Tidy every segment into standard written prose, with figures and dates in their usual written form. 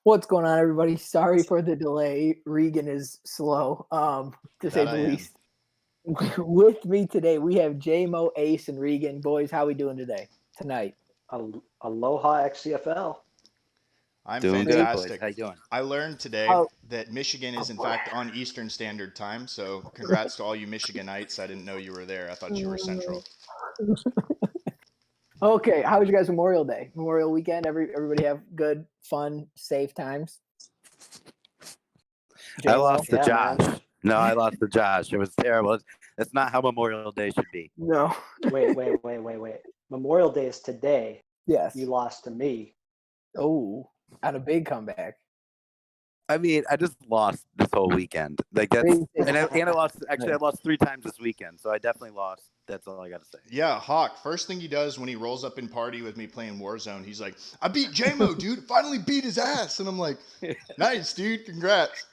What's going on, everybody? Sorry for the delay. Regan is slow, to say the least. With me today, we have J-Mo, Ace, and Regan. Boys, how we doing tonight? Aloha XCFL. I'm doing fantastic. Good, how you doing? I learned today that Michigan is in fact on Eastern Standard Time, so congrats to all you Michiganites. I didn't know you were there. I thought you were Central. Okay, how was you guys' Memorial Day? Memorial weekend? Everybody have good, fun, safe times? I lost to Yeah, Josh. No, I lost to Josh. It was terrible. That's not how Memorial Day should be. No. Wait. Memorial Day is today. Yes. You lost to me. Oh, on a big comeback. I mean, I just lost this whole weekend. Like that's and I lost. Actually, I lost 3 times this weekend, so I definitely lost. That's all I got to say. Yeah, Hawk. First thing he does when he rolls up in party with me playing Warzone, he's like, "I beat J-Mo, dude. Finally beat his ass." And I'm like, "Nice, dude. Congrats."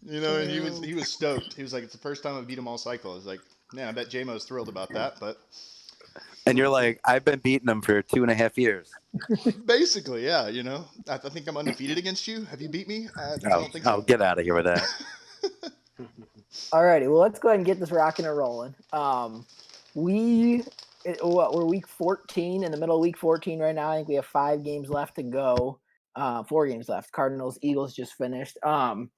You know, and he was stoked. He was like, "It's the first time I beat him all cycle." I was like, "Man, I bet J-Mo's thrilled about that." But and you're like, "I've been beating him for 2.5 years." Basically, yeah. You know, I think I'm undefeated against you. Have you beat me? I don't think so. Oh, get out of here with that. All righty, well, let's go ahead and get this rocking and rolling. We're week 14, in the middle of week 14 right now. I think we have 5 games left to go. 4 games left. Cardinals, Eagles just finished. The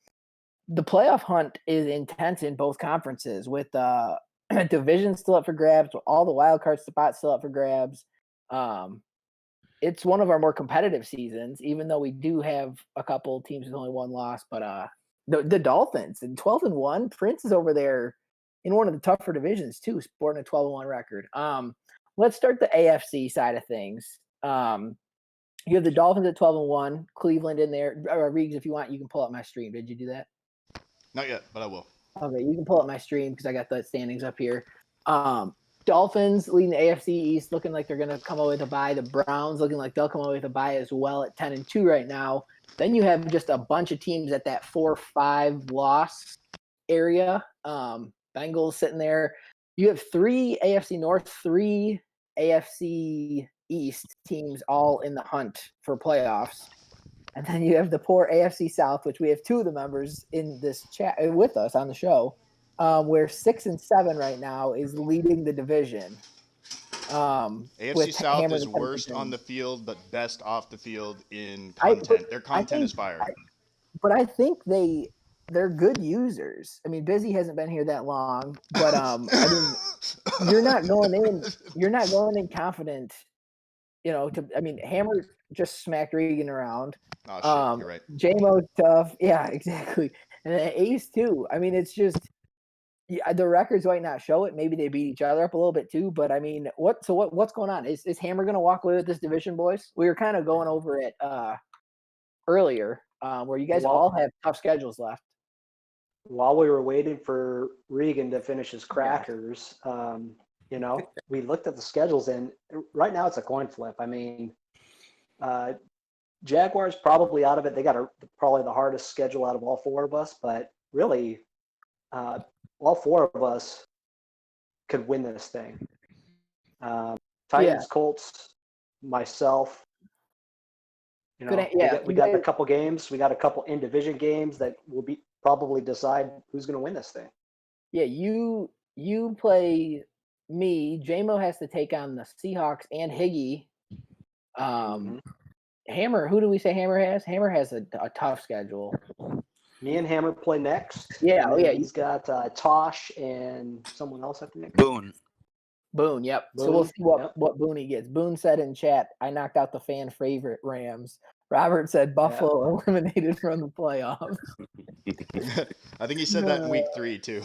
playoff hunt is intense in both conferences, with division still up for grabs, all the wild card spots still up for grabs. It's one of our more competitive seasons, even though we do have a couple teams with only 1 loss. But the Dolphins, and 12-1, Prince is over there in one of the tougher divisions too, sporting a 12-1 record. Let's start the AFC side of things. You have the Dolphins at 12-1, Cleveland in there. Reeves, if you want, you can pull up my stream. Did you do that? Not yet, but I will. Okay, you can pull up my stream because I got the standings up here. Dolphins leading the AFC East, looking like they're going to come away with a bye. The Browns looking like they'll come away with a bye as well at 10-2 right now. Then you have just a bunch of teams at that 4-5 loss area. Bengals sitting there. You have 3 AFC North, 3 AFC East teams all in the hunt for playoffs. And then you have the poor AFC South, which we have 2 of the members in this chat with us on the show, where 6-7 right now is leading the division. AFC South is worst on the field, but best off the field in content. Their content is fire. But I think they're good users. I mean, Busy hasn't been here that long, but I mean, you're not going in confident. Hammer just smacked Regan around. Oh shit, you're right. J-Mo's tough. Yeah, exactly. And then Ace too. I mean, it's just the records might not show it. Maybe they beat each other up a little bit too. But I mean, what's going on? Is Hammer going to walk away with this division, boys? We were kind of going over it earlier, where you guys all have tough schedules left. While we were waiting for Regan to finish his crackers, we looked at the schedules, and right now it's a coin flip. I mean, Jaguars probably out of it. They got probably the hardest schedule out of all 4 of us, but really, all 4 of us could win this thing. Titans, Colts, myself. We got a couple games. We got a couple in-division games that will probably decide who's going to win this thing. Yeah, you play me. J-Mo has to take on the Seahawks and Higgy. Hammer, who do we say Hammer has? Hammer has a tough schedule. Me and Hammer play next. Yeah, He's got Tosh and someone else after next. Boone, yep. Boone, so we'll see what Boone he gets. Boone said in chat, I knocked out the fan favorite Rams. Robert said Buffalo eliminated from the playoffs. I think he said that in week 3 too.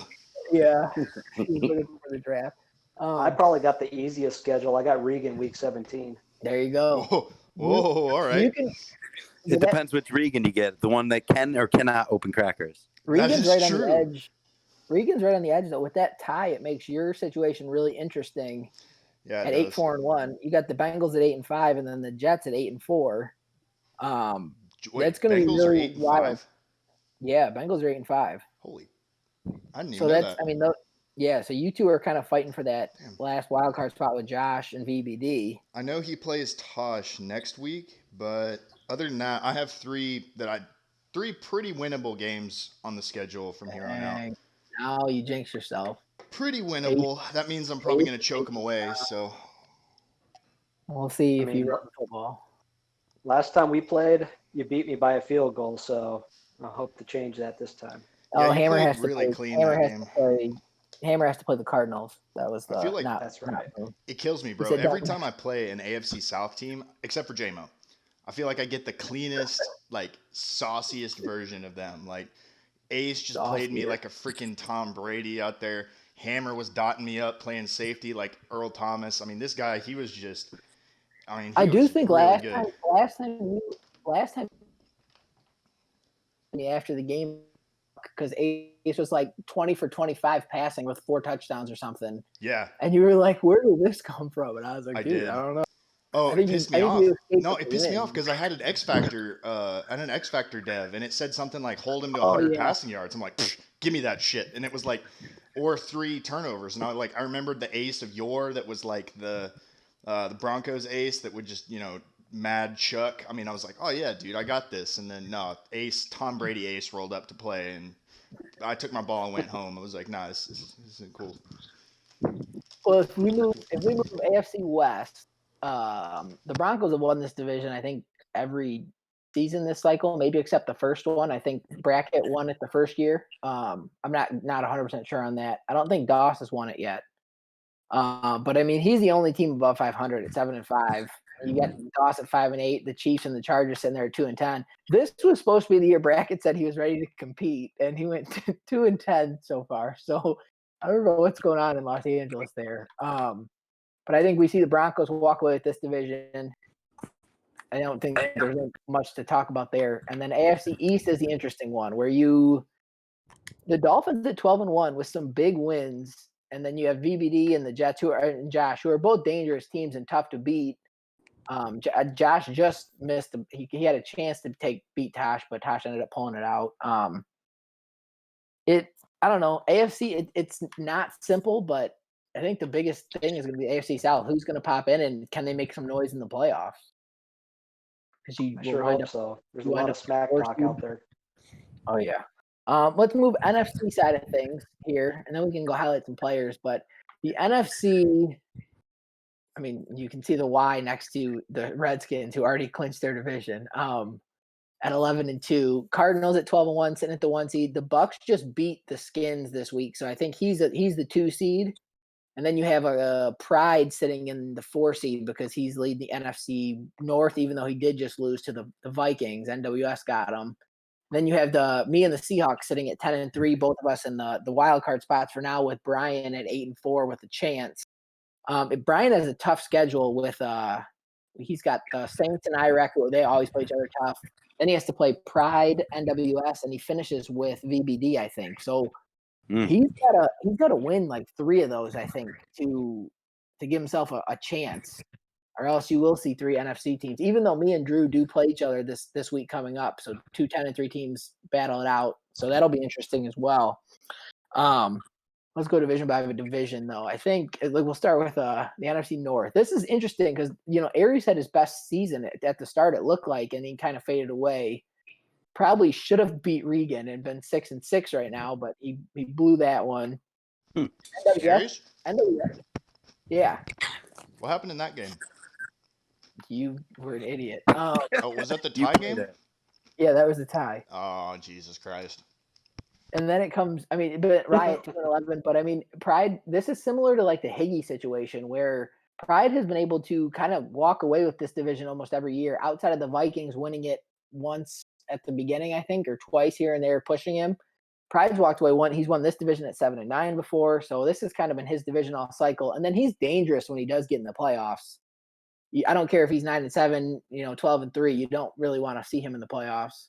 Yeah, he was looking for the draft. I probably got the easiest schedule. I got Regan week 17. There you go. Whoa, all right. It depends which Regan you get. The one that can or cannot open crackers. Regan's right on the edge. Regan's right on the edge, though. With that tie, it makes your situation really interesting. Yeah, at 8-4-1, you got the Bengals at 8-5, and then the Jets at 8-4. That's going to be really wild. Yeah, Bengals are 8-5. Holy, I didn't even know that. I mean, so you 2 are kind of fighting for that last wild card spot with Josh and VBD. I know he plays Tosh next week, but Other than that, I have three pretty winnable games on the schedule from here on out. Dang. Now you jinx yourself. Pretty winnable. That means I'm probably going to choke them away. So We'll see I if you mean, run the football. last time we played, you beat me by a field goal, so I hope to change that this time. yeah, Oh, you Hammer played has to really play. clean Hammer that has game. to play. Hammer has to play the Cardinals. That was the I feel like That's right. It kills me, bro. said Every don't- time I play an AFC South team, except for JMO, I feel like I get the cleanest, like sauciest version of them. Like Ace just played me Saucier. like a freaking Tom Brady out there. Hammer was dotting me up playing safety like Earl Thomas. I mean, this guy, he was just. I mean, he I do was think really last good. time after the game, because Ace was like 20 for 25 passing with 4 touchdowns or something, Yeah, and you were like, "Where did this come from?" And I was like, I "Dude, did. I don't know." Oh, I it think pissed you me off. escaped No, with it the pissed me win. off because I had an X Factor and an X Factor dev, and it said something like hold him to Oh, 100 yeah. passing yards. I'm like, give me that shit. And it was like, or 3 turnovers. And I remembered the ace of yore that was like the Broncos ace that would just mad chuck. I mean, I was like, oh yeah, dude, I got this. And then no, Tom Brady ace rolled up to play, and I took my ball and went home. I was like, nah, this isn't cool. Well, if we move AFC West, the Broncos have won this division, I think, every season this cycle, maybe except the first one. I think Brackett won it the first year. I'm not 100% sure on that. I don't think Doss has won it yet. But I mean, he's the only team above 500 at 7-5. You got Doss at 5-8. The Chiefs and the Chargers sitting there at 2-10. This was supposed to be the year Brackett said he was ready to compete, and he went 2-10 so far. So I don't know what's going on in Los Angeles there. But I think we see the Broncos walk away with this division. I don't think there's much to talk about there. And then AFC East is the interesting one, where the Dolphins at 12-1 with some big wins, and then you have VBD and the Jets and Josh, who are both dangerous teams and tough to beat. Josh just missed. He had a chance to beat Tosh, but Tosh ended up pulling it out. I don't know. AFC, it's not simple, but I think the biggest thing is going to be AFC South. Who's going to pop in, and can they make some noise in the playoffs? Because you I will sure wind hope up. so. There's a you lot wind of up smack fourth talk seed. out there. Oh yeah. Let's move NFC side of things here, and then we can go highlight some players. But the NFC, I mean, you can see the Y next to the Redskins, who already clinched their division. At 11-2, Cardinals at 12-1, sitting at the 1 seed. The Bucks just beat the Skins this week, so I think he's the 2 seed. And then you have a Pride sitting in the 4 seed because he's leading the NFC North, even though he did just lose to the Vikings. NWS got him. Then you have me and the Seahawks sitting at 10-3, both of us in the wild card spots for now, with Brian at 8-4 with a chance. Brian has a tough schedule with he's got Saints and Iraq, who they always play each other tough. Then he has to play Pride, NWS, and he finishes with VBD, I think. So he's got to win like 3 of those, I think, to give himself a chance. Or else you will see 3 NFC teams, even though me and Drew do play each other this week coming up. So 2 10-3 teams battle it out. So that'll be interesting as well. Let's go division by division, though. I think we'll start with the NFC North. This is interesting because Aries had his best season at the start. It looked like, and he kind of faded away. Probably should have beat Regan and been 6-6 right now, but he blew that one. Aries? NWS, yeah. What happened in that game? You were an idiot. Oh, was that the tie game? Yeah, that was the tie. Oh, Jesus Christ. And then it comes, but Riot 2-11. But Pride, this is similar to like the Higgy situation where Pride has been able to kind of walk away with this division almost every year, outside of the Vikings winning it once at the beginning, I think, or twice here and there pushing him. Pride's walked away he's won this division at 7-9 before. So this has kind of been his division all cycle. And then he's dangerous when he does get in the playoffs. I don't care if he's 9-7, 12-3. You don't really want to see him in the playoffs.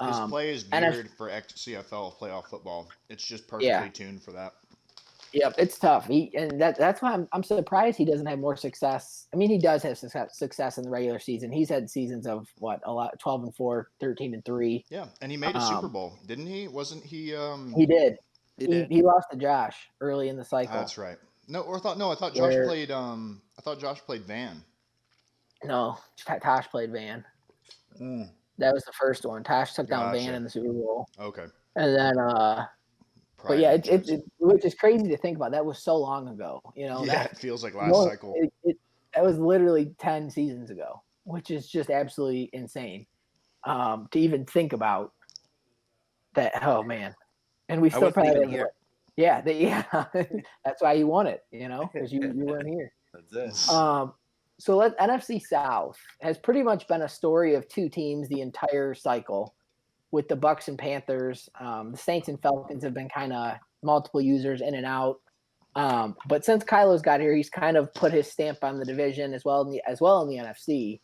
His play is geared for XCFL playoff football. It's just perfectly tuned for that. Yep, it's tough. That's why I'm surprised he doesn't have more success. He does have success in the regular season. He's had seasons of 12-4, 13-3. Yeah, and he made a Super Bowl, didn't he? Wasn't he? He did. He lost to Josh early in the cycle. That's right. I thought Josh played. I thought Josh played Van. No, Tosh played Van. That was the first one. Tosh took down Van Gotcha. in the Super Bowl. Okay. And then, but yeah, which is crazy to think about. That was so long ago. Yeah, it feels like last cycle. That was literally 10 seasons ago, which is just absolutely insane to even think about that. Oh man, and we still wasn't probably even have here. Yeah, that's why you won it, because you weren't here. That's it. So NFC South has pretty much been a story of two teams the entire cycle, with the Bucks and Panthers. The Saints and Falcons have been kind of multiple users in and out. But since Kylo's got here, he's kind of put his stamp on the division as well in the NFC.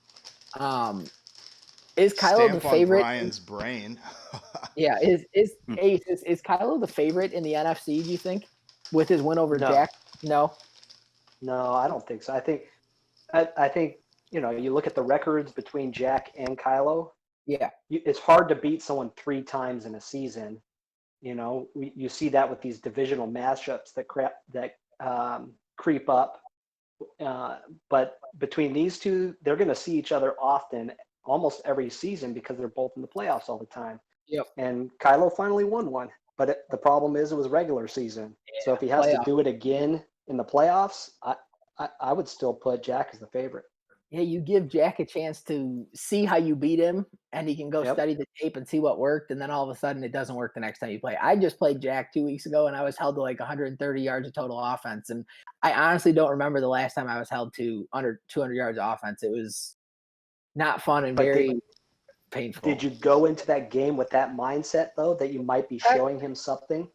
Is Kylo the favorite? On Brian's brain. Yeah, is Kylo the favorite in the NFC? Do you think, with his win over Jack? No, I don't think so. I think you look at the records between Jack and Kylo. Yeah, it's hard to beat someone 3 times in a season. You see that with these divisional matchups that creep up. But between these two, they're going to see each other often, almost every season, because they're both in the playoffs all the time. Yep. And Kylo finally won one, but the problem is it was regular season. Yeah, so if he has to do it again in the playoffs, I would still put Jack as the favorite. Yeah, you give Jack a chance to see how you beat him, and he can go study the tape and see what worked, and then all of a sudden it doesn't work the next time you play. I just played Jack 2 weeks ago, and I was held to like 130 yards of total offense, and I honestly don't remember the last time I was held to under 200 yards of offense. It was not fun and very painful. Did you go into that game with that mindset, though, that you might be showing him something?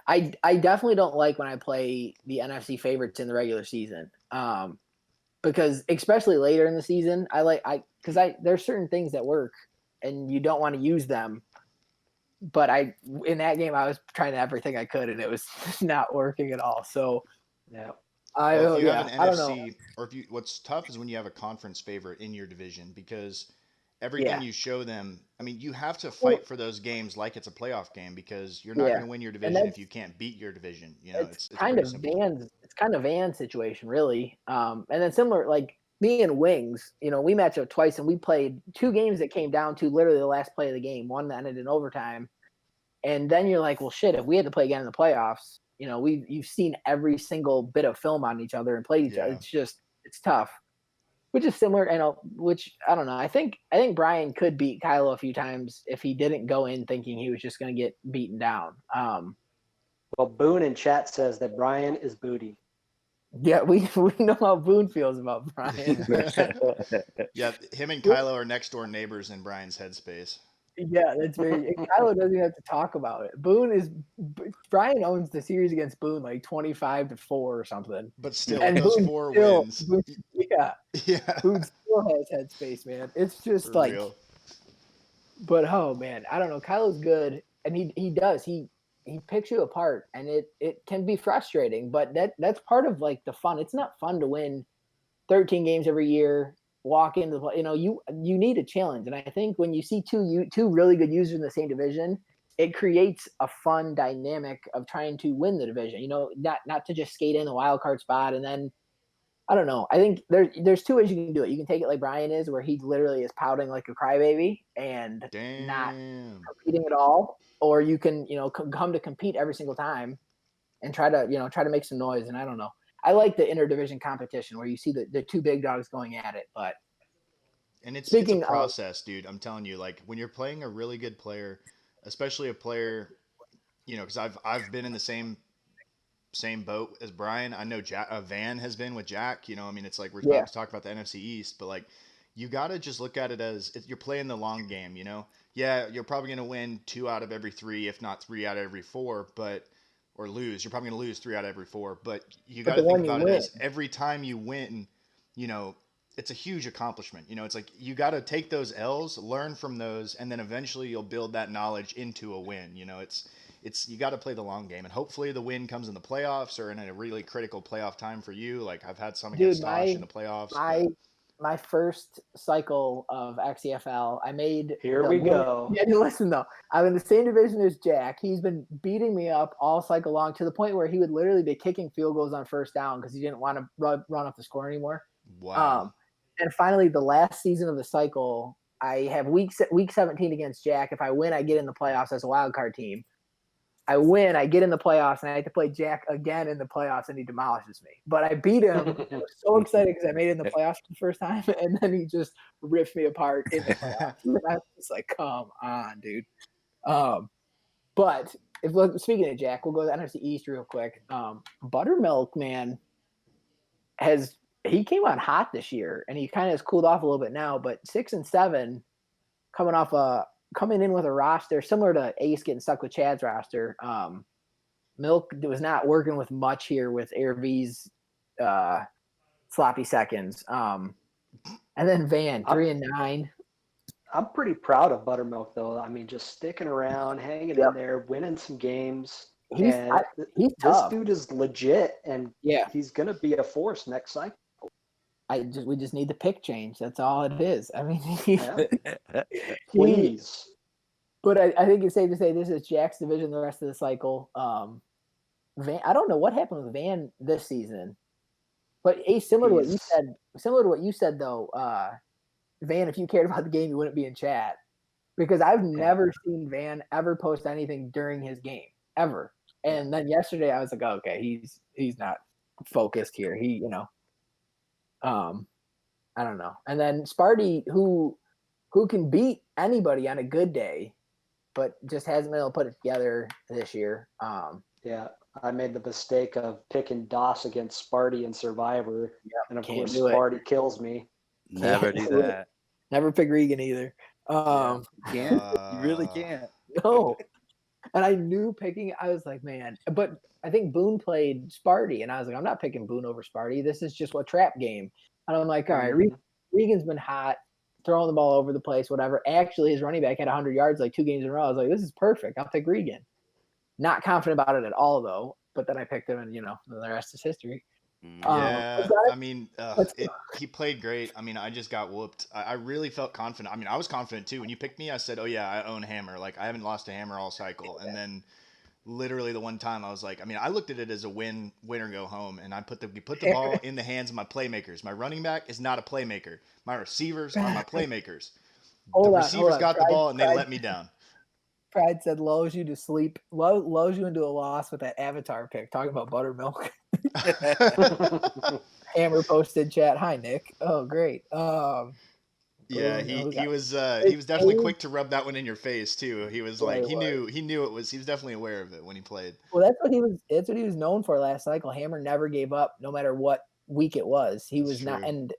I definitely don't like when I play the NFC favorites in the regular season. Because especially later in the season, there's certain things that work and you don't want to use them. But in that game, I was trying everything I could and it was not working at all. So yeah, if you have an NFC, or what's tough is when you have a conference favorite in your division, because every game you show them, I mean, you have to fight for those games like it's a playoff game, because you're not going to win your division if you can't beat your division. It's kind of Van's situation, really. And then similar, like me and Wings, we matched up twice, and we played 2 games that came down to literally the last play of the game. One that ended in overtime, and then you're like, well, shit, if we had to play again in the playoffs, you've seen every single bit of film on each other and played each other. It's tough. Which is similar, which I don't know. I think Brian could beat Kylo a few times if he didn't go in thinking he was just going to get beaten down. Well, Boone in chat says that Brian is booty. Yeah, we know how Boone feels about Brian. Yeah, him and Kylo are next door neighbors in Brian's headspace. Yeah, that's very. Kylo doesn't even have to talk about it. Brian owns the series against Boone like 25-4 or something. But still, and those 4 wins. Boone still has headspace, man. It's just For real. But oh man, I don't know. Kylo's good, and he does. He picks you apart, and it can be frustrating, but that's part of like the fun. It's not fun to win 13 games every year. Walk into you need a challenge, and I think when you see two really good users in the same division, it creates a fun dynamic of trying to win the division. Not to just skate in the wild card spot, and then I don't know. I think there's 2 ways you can do it. You can take it like Brian is, where he literally is pouting like a crybaby and not competing at all, or you can come to compete every single time and try to make some noise. And I don't know. I like the interdivision competition where you see the 2 big dogs going at it, but it's a process, dude. I'm telling you, like when you're playing a really good player, especially a player, because I've been in the same boat as Brian. I know Van has been with Jack. I mean, it's like we're about to talk about the NFC East, but like you got to just look at it as you're playing the long game. Yeah, you're probably going to win 2 out of every 3, if not 3 out of every 4, or lose. You're probably going to lose 3 out of every 4, but you got to think about it as every time you win, it's a huge accomplishment. It's like you got to take those L's, learn from those, and then eventually you'll build that knowledge into a win. It's you got to play the long game, and hopefully the win comes in the playoffs or in a really critical playoff time for you. Like I've had some against Tosh in the playoffs. My first cycle of XCFL, I made. Here we go. Yeah, listen though, I'm in the same division as Jack. He's been beating me up all cycle long to the point where he would literally be kicking field goals on first down because he didn't want to run up the score anymore. Wow. And finally, the last season of the cycle, I have week 17 against Jack. If I win, I get in the playoffs as a wild card team. I win, I get in the playoffs, and I have to play Jack again in the playoffs, and he demolishes me. But I beat him. I was so excited because I made it in the playoffs for the first time, and then he just ripped me apart in the playoffs. And I was like, come on, dude. But speaking of Jack, we'll go to the NFC East real quick. Buttermilk, man, he came on hot this year, and he kind of has cooled off a little bit now. But 6-7, coming in with a roster similar to Ace getting stuck with Chad's roster. Milk was not working with much here with AirV's sloppy seconds. And then Van 3-9. I'm pretty proud of Buttermilk though. I mean, just sticking around, hanging in there, winning some games. He's this tough. dude is legit, and he's gonna be a force next cycle. We just need the pick change. That's all it is. I mean, please. But I think it's safe to say this is Jack's division the rest of the cycle. Van, I don't know what happened with Van this season, but similar to what you said though, Van, if you cared about the game, you wouldn't be in chat, because I've never seen Van ever post anything during his game ever. And then yesterday I was like, oh, okay, he's not focused here. I don't know. And then Sparty, who can beat anybody on a good day, but just hasn't been able to put it together this year. I made the mistake of picking DOS against Sparty in Survivor, and of course Sparty kills me. Never do that. Never pick Regan either. You can't. You really can't. No. And I knew picking. I was like, man. But I think Boone played Sparty, and I was like, I'm not picking Boone over Sparty. This is just a trap game. And I'm like, all right, Regan's been hot, throwing the ball over the place, whatever. Actually, his running back had 100 yards like 2 games in a row. I was like, this is perfect. I'll pick Regan. Not confident about it at all, though. But then I picked him, and the rest is history. Yeah, I mean, he played great. I mean, I just got whooped. I really felt confident. I mean, I was confident too. When you picked me, I said, oh yeah, I own Hammer. Like, I haven't lost a Hammer all cycle. And then literally the one time I was like, I mean, I looked at it as a win or go home. And we put the ball in the hands of my playmakers. My running back is not a playmaker. My receivers are my playmakers. The receivers got the ball and they let me down. Pride said lulls you to sleep, lulls you into a loss with that Avatar pick. Talking about Buttermilk. Hammer posted chat. Hi Nick. Oh great. Yeah, he was definitely quick to rub that one in your face too. He was like he knew it was. He was definitely aware of it when he played. Well, that's what he was known for last cycle. Hammer never gave up, no matter what week it was. He was not, and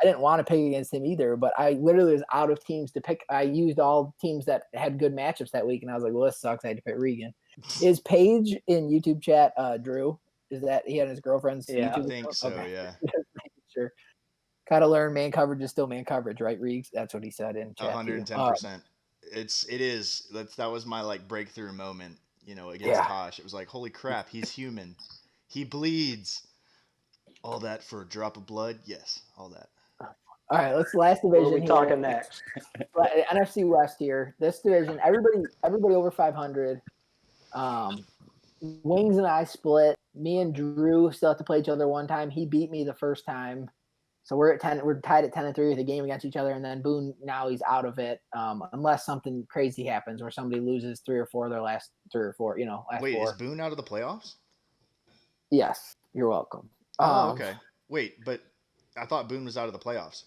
I didn't want to pick against him either. But I literally was out of teams to pick. I used all teams that had good matchups that week, and I was like, well, this sucks. I had to pick Regan. Is Paige in YouTube chat? Drew. Is that he had his girlfriend's YouTube? I think so, yeah. Sure. Gotta learn man coverage is still man coverage, right, Reegs? That's what he said in chat. 110%. It is. That was my like breakthrough moment, against Tosh. It was like, holy crap, he's human. He bleeds. All that for a drop of blood? Yes, all that. All right, let's last division. What are we talking next? NFC West here. This division, everybody over 500. Wings and I split. Me and Drew still have to play each other one time. He beat me the first time. So we're at 10. We're tied at 10-3 with a game against each other, and then Boone now he's out of it, unless something crazy happens where somebody loses 3 or 4 of their last 3 or 4. Wait, 4. Is Boone out of the playoffs? Yes, you're welcome. Okay. Wait, but I thought Boone was out of the playoffs.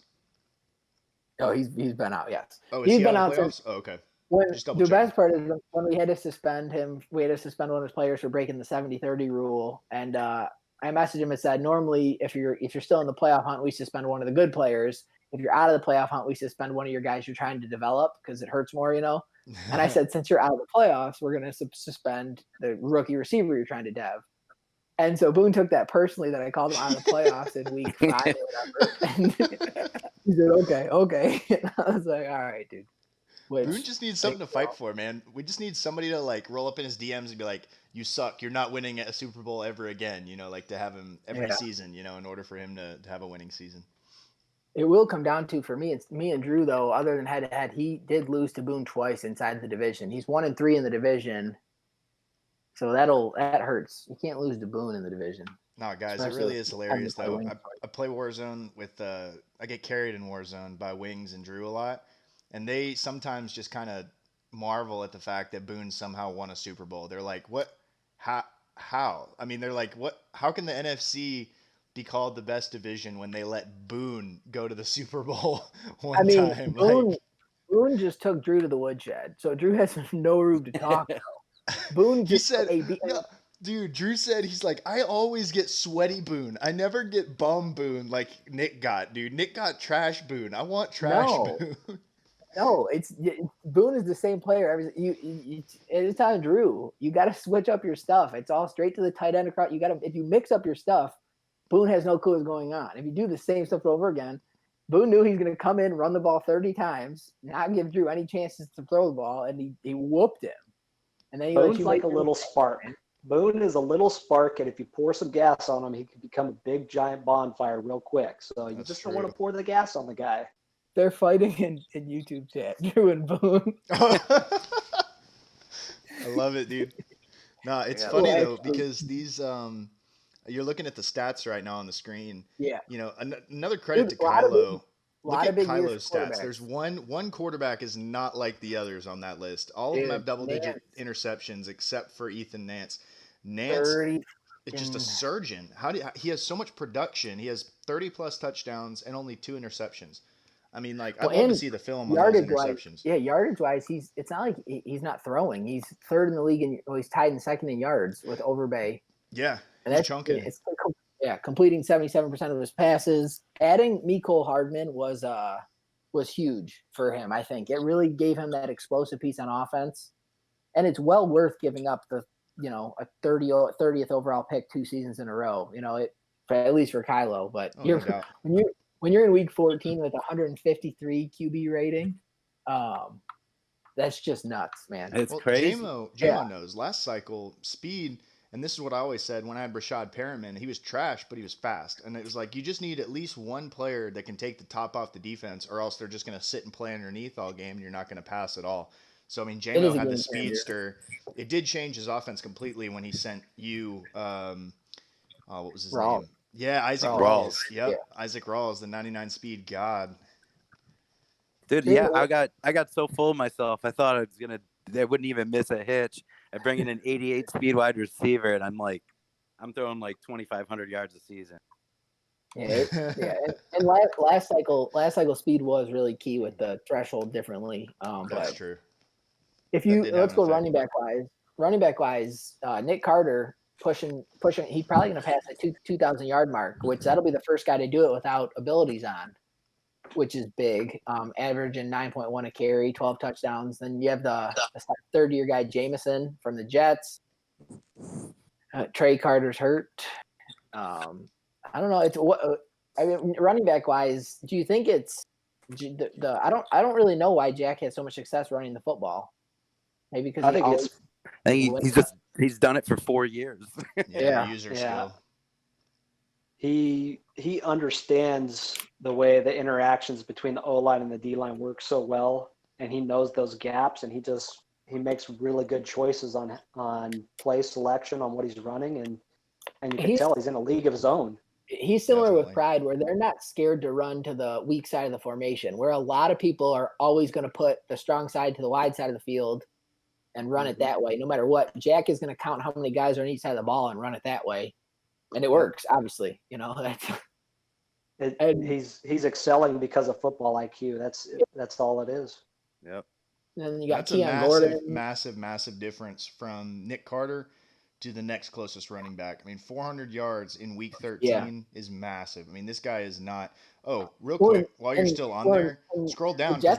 Oh, he's been out. Yes. Oh, he's been out of the playoffs. Oh, okay. The best part is when we had to suspend him. We had to suspend one of his players for breaking the 70-30 rule, and I messaged him and said, normally if you're still in the playoff hunt, we suspend one of the good players. If you're out of the playoff hunt, we suspend one of your guys you're trying to develop because it hurts more, And I said, since you're out of the playoffs, we're going to suspend the rookie receiver you're trying to dev. And so Boone took that personally that I called him out of the playoffs in week 5 or whatever. And he said, okay. And I was like, all right, dude. Boone just needs something to fight for, man. We just need somebody to like roll up in his DMs and be like, "You suck. You're not winning a Super Bowl ever again." Like to have him every season. In order for him to have a winning season. It will come down to, for me, it's me and Drew though. Other than head-to-head, he did lose to Boone twice inside the division. He's 1-3 in the division, so that hurts. You can't lose to Boone in the division. No, guys, it really is hilarious though. I play Warzone with I get carried in Warzone by Wings and Drew a lot. and they sometimes just kind of marvel at the fact that Boone somehow won a Super Bowl. They're like, what? How? I mean, they're like, what? How can the NFC be called the best division when they let Boone go to the Super Bowl one time? Boone just took Drew to the woodshed, so Drew has no room to talk. Boone just said, no, dude, Drew said, he's like, I always get sweaty Boone. I never get bum Boone like Nick got, dude. Nick got trash Boone. I want trash Boone. No, Boone is the same player. Every time Drew, you got to switch up your stuff. It's all straight to the tight end across. If you mix up your stuff, Boone has no clue what's going on. If you do the same stuff over again, Boone knew he's going to come in, run the ball 30 times, not give Drew any chances to throw the ball, and he whooped him. And then Boone's like a little spark. Boone is a little spark, and if you pour some gas on him, he can become a big, giant bonfire real quick. So you just don't want to pour the gas on the guy. They're fighting in YouTube chat, Drew and Boone. I love it, dude. No, it's funny though, because these you're looking at the stats right now on the screen. Yeah. You know, another credit to Kylo. Look at Kylo's stats. There's one quarterback is not like the others on that list. All of them have double-digit interceptions except for Ethan Nance. Nance is just a surgeon. He has so much production. He has 30+ touchdowns and only 2 interceptions. I mean, like, I'd love to see the film on those interceptions. Yardage-wise, it's not like he's not throwing. He's third in the league, and he's tied in second in yards with Overbay. Yeah, and he's chunking. Completing 77% of his passes. Adding Mecole Hardman was huge for him, I think. It really gave him that explosive piece on offense. And it's well worth giving up a 30th overall pick 2 seasons in a row, at least for Kylo. But when you're in week 14 with 153 QB rating, that's just nuts, man. It's crazy. JMO knows. Last cycle, speed, and this is what I always said when I had Rashad Perriman, he was trash, but he was fast. And it was like, you just need at least one player that can take the top off the defense, or else they're just going to sit and play underneath all game, and you're not going to pass at all. So, I mean, JMO had the speedster. It did change his offense completely when he sent you, what was his name? Yeah, Isaac Rawls. Yep, yeah. Isaac Rawls, the 99 speed god. Dude, yeah, I got so full of myself. I thought they wouldn't even miss a hitch. I bring in an 88 speed wide receiver, and I'm throwing like 2,500 yards a season. Yeah, and last cycle speed was really key with the threshold differently. That's true. Let's go running back wise. Nick Carter pushing. He's probably going to pass the 2,000 yard mark, which that'll be the first guy to do it without abilities on, which is big. Averaging 9.1 a carry, 12 touchdowns. Then you have the third-year guy Jameson from the Jets. Trey Carter's hurt. I don't know. Running back wise, do you think it's I don't really know why Jack has so much success running the football. Maybe because he's done it for 4 years. User skill. He understands the way the interactions between the O-line and the D-line work so well, and he knows those gaps, and he makes really good choices on play selection on what he's running, and you can tell he's in a league of his own. He's similar with Pride, where they're not scared to run to the weak side of the formation, where a lot of people are always going to put the strong side to the wide side of the field and run it that way. No matter what, Jack is going to count how many guys are on each side of the ball and run it that way. And it works, obviously. He's excelling because of football IQ. That's all it is. Yep. And then you got That's Keon a Gordon. massive difference from Nick Carter to the next closest running back. I mean, 400 yards in week 13 is massive. I mean, this guy is not. Oh, real quick, while you're still on there, scroll down because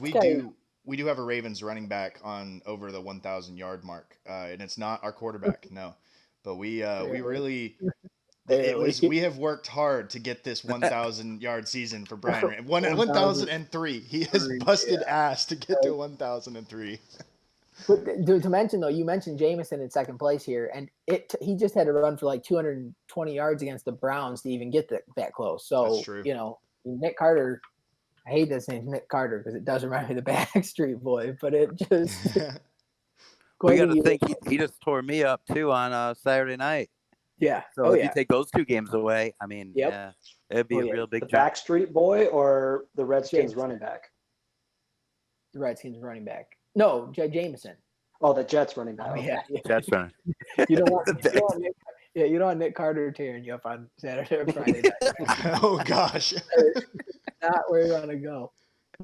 we do have a Ravens running back on over the 1,000 yard mark, and it's not our quarterback, no, but we really. We have worked hard to get this 1,000 yard season for Brian. 1,003. He has busted ass to get to 1,003. But to mention though, you mentioned Jameson in second place here, and he just had to run for like 220 yards against the Browns to even get that close. So that's true. Nick Carter. I hate this name, Nick Carter, because it does remind me of the Backstreet Boy, but it just. We got to think he just tore me up too on Saturday night. Yeah. So if you take those 2 games away, I mean, it'd be a real big the jump. Backstreet Boy or the Redskins running back? the Redskins running back. No, Jameson. Oh, the Jets running back. Oh, Okay. yeah. Jets running. You don't want, The you don't want Nick, you don't want Nick Carter tearing you up on Saturday or Friday night. Oh gosh. Not where you want to go.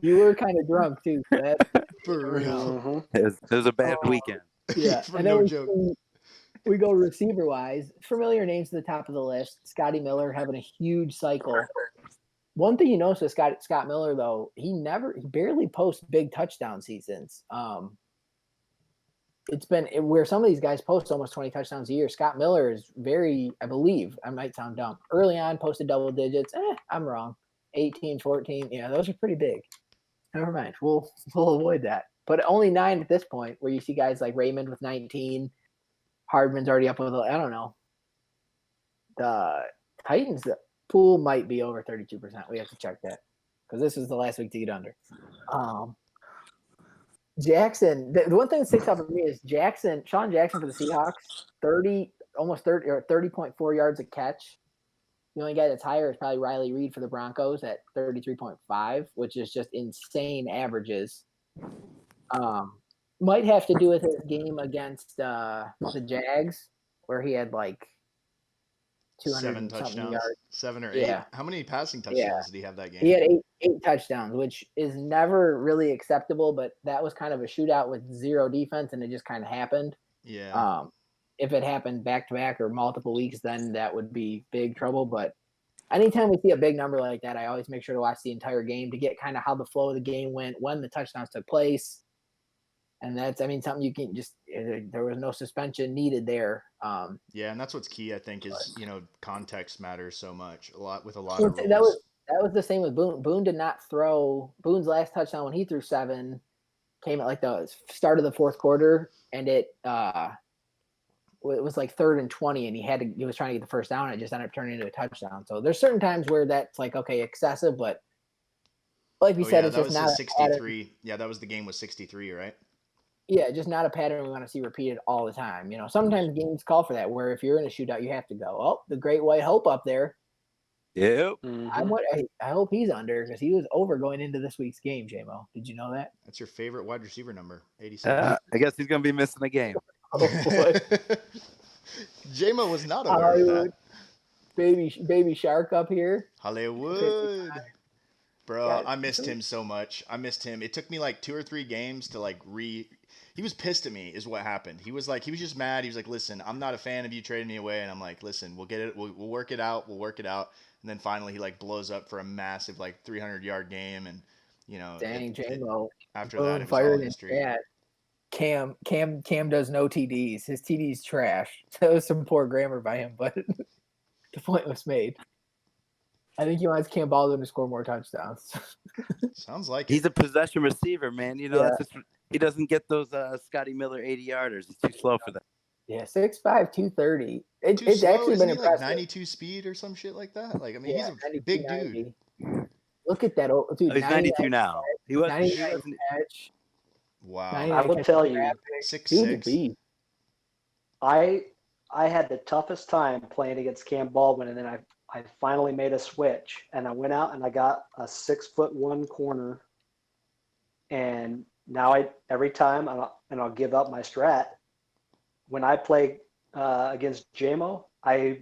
You were kind of drunk too, so that For real. Mhm. It was a bad weekend. yeah. For And then no joke. we go receiver wise. Familiar names to the top of the list. Scotty Miller having a huge cycle. One thing you notice with Scott Miller though, he barely posts big touchdown seasons. It's been where some of these guys post almost 20 touchdowns a year. Scott Miller is very, I believe, I might sound dumb. Early on, posted double digits. I'm wrong. 18, 14. Yeah, those are pretty big. Never mind. We'll avoid that. But only 9 at this point, where you see guys like Raymond with 19. Hardman's already up with, I don't know. The Titans, the pool might be over 32%. We have to check that because this is the last week to get under. Jackson, the one thing that sticks out for me is Sean Jackson for the Seahawks, almost 30.4 yards a catch. The only guy that's higher is probably Riley Reed for the Broncos at 33.5, which is just insane averages. Might have to do with his game against the Jags, where he had like 200 7 and something touchdowns. yards. 7 or 8. Yeah. How many passing touchdowns did he have that game? He had eight touchdowns, which is never really acceptable, but that was kind of a shootout with zero defense, and it just kind of happened. Yeah. If it happened back-to-back or multiple weeks, then that would be big trouble. But anytime we see a big number like that, I always make sure to watch the entire game to get kind of how the flow of the game went, when the touchdowns took place. And that's, something you can just, there was no suspension needed there. Yeah, and that's what's key, I think, is, context matters so much. A lot of rules. That was the same with Boone. Boone did not throw. Boone's last touchdown when he threw 7 came at like the start of the fourth quarter, and it was like 3rd and 20, and he was trying to get the first down, and it just ended up turning into a touchdown. So there's certain times where that's like, okay, excessive, but like we said, it's that just was not 63. Yeah, that was the game with 63, right? Yeah, just not a pattern we want to see repeated all the time. Sometimes games call for that, where if you're in a shootout, you have to go, oh, the Great White Hope up there. Yep. Mhm. I hope he's under because he was over going into this week's game, JMO. Did you know that? That's your favorite wide receiver number, 86. I guess he's going to be missing a game. Oh, boy. J-Mo was not aware of that. Baby Shark up here. Hollywood. Bro, Yeah. I missed him so much. I missed him. It took me like 2 or 3 games to he was pissed at me is what happened. He was just mad. He was like, listen, I'm not a fan of you trading me away. And I'm like, listen, we'll get it. We'll work it out. We'll work it out. And then finally he like blows up for a massive like 300-yard game. And Dang, JMO. after that, it was fired all in history. chat. Cam does no TDs. His TD's trash. That was some poor grammar by him, but the point was made. I think he wants Cam Baldwin to score more touchdowns. Sounds like He's a possession receiver, man. That's just, he doesn't get those Scotty Miller 80-yarders. He's too slow for that. Yeah, 6'5", 230. It's slow, actually isn't been he like impressive. 92 speed or some shit like that? Like, he's a 92, big 90. dude. Look at that, dude. He's 92 now. He wasn't. 99 catch. Wow. 99 I will catch tell for you, draft pick. 6'6". Dude's a beast. I had the toughest time playing against Cam Baldwin, and then I finally made a switch, and I went out and I got a 6'1" corner, and now every time I'll give up my strat. When I play against JMO, I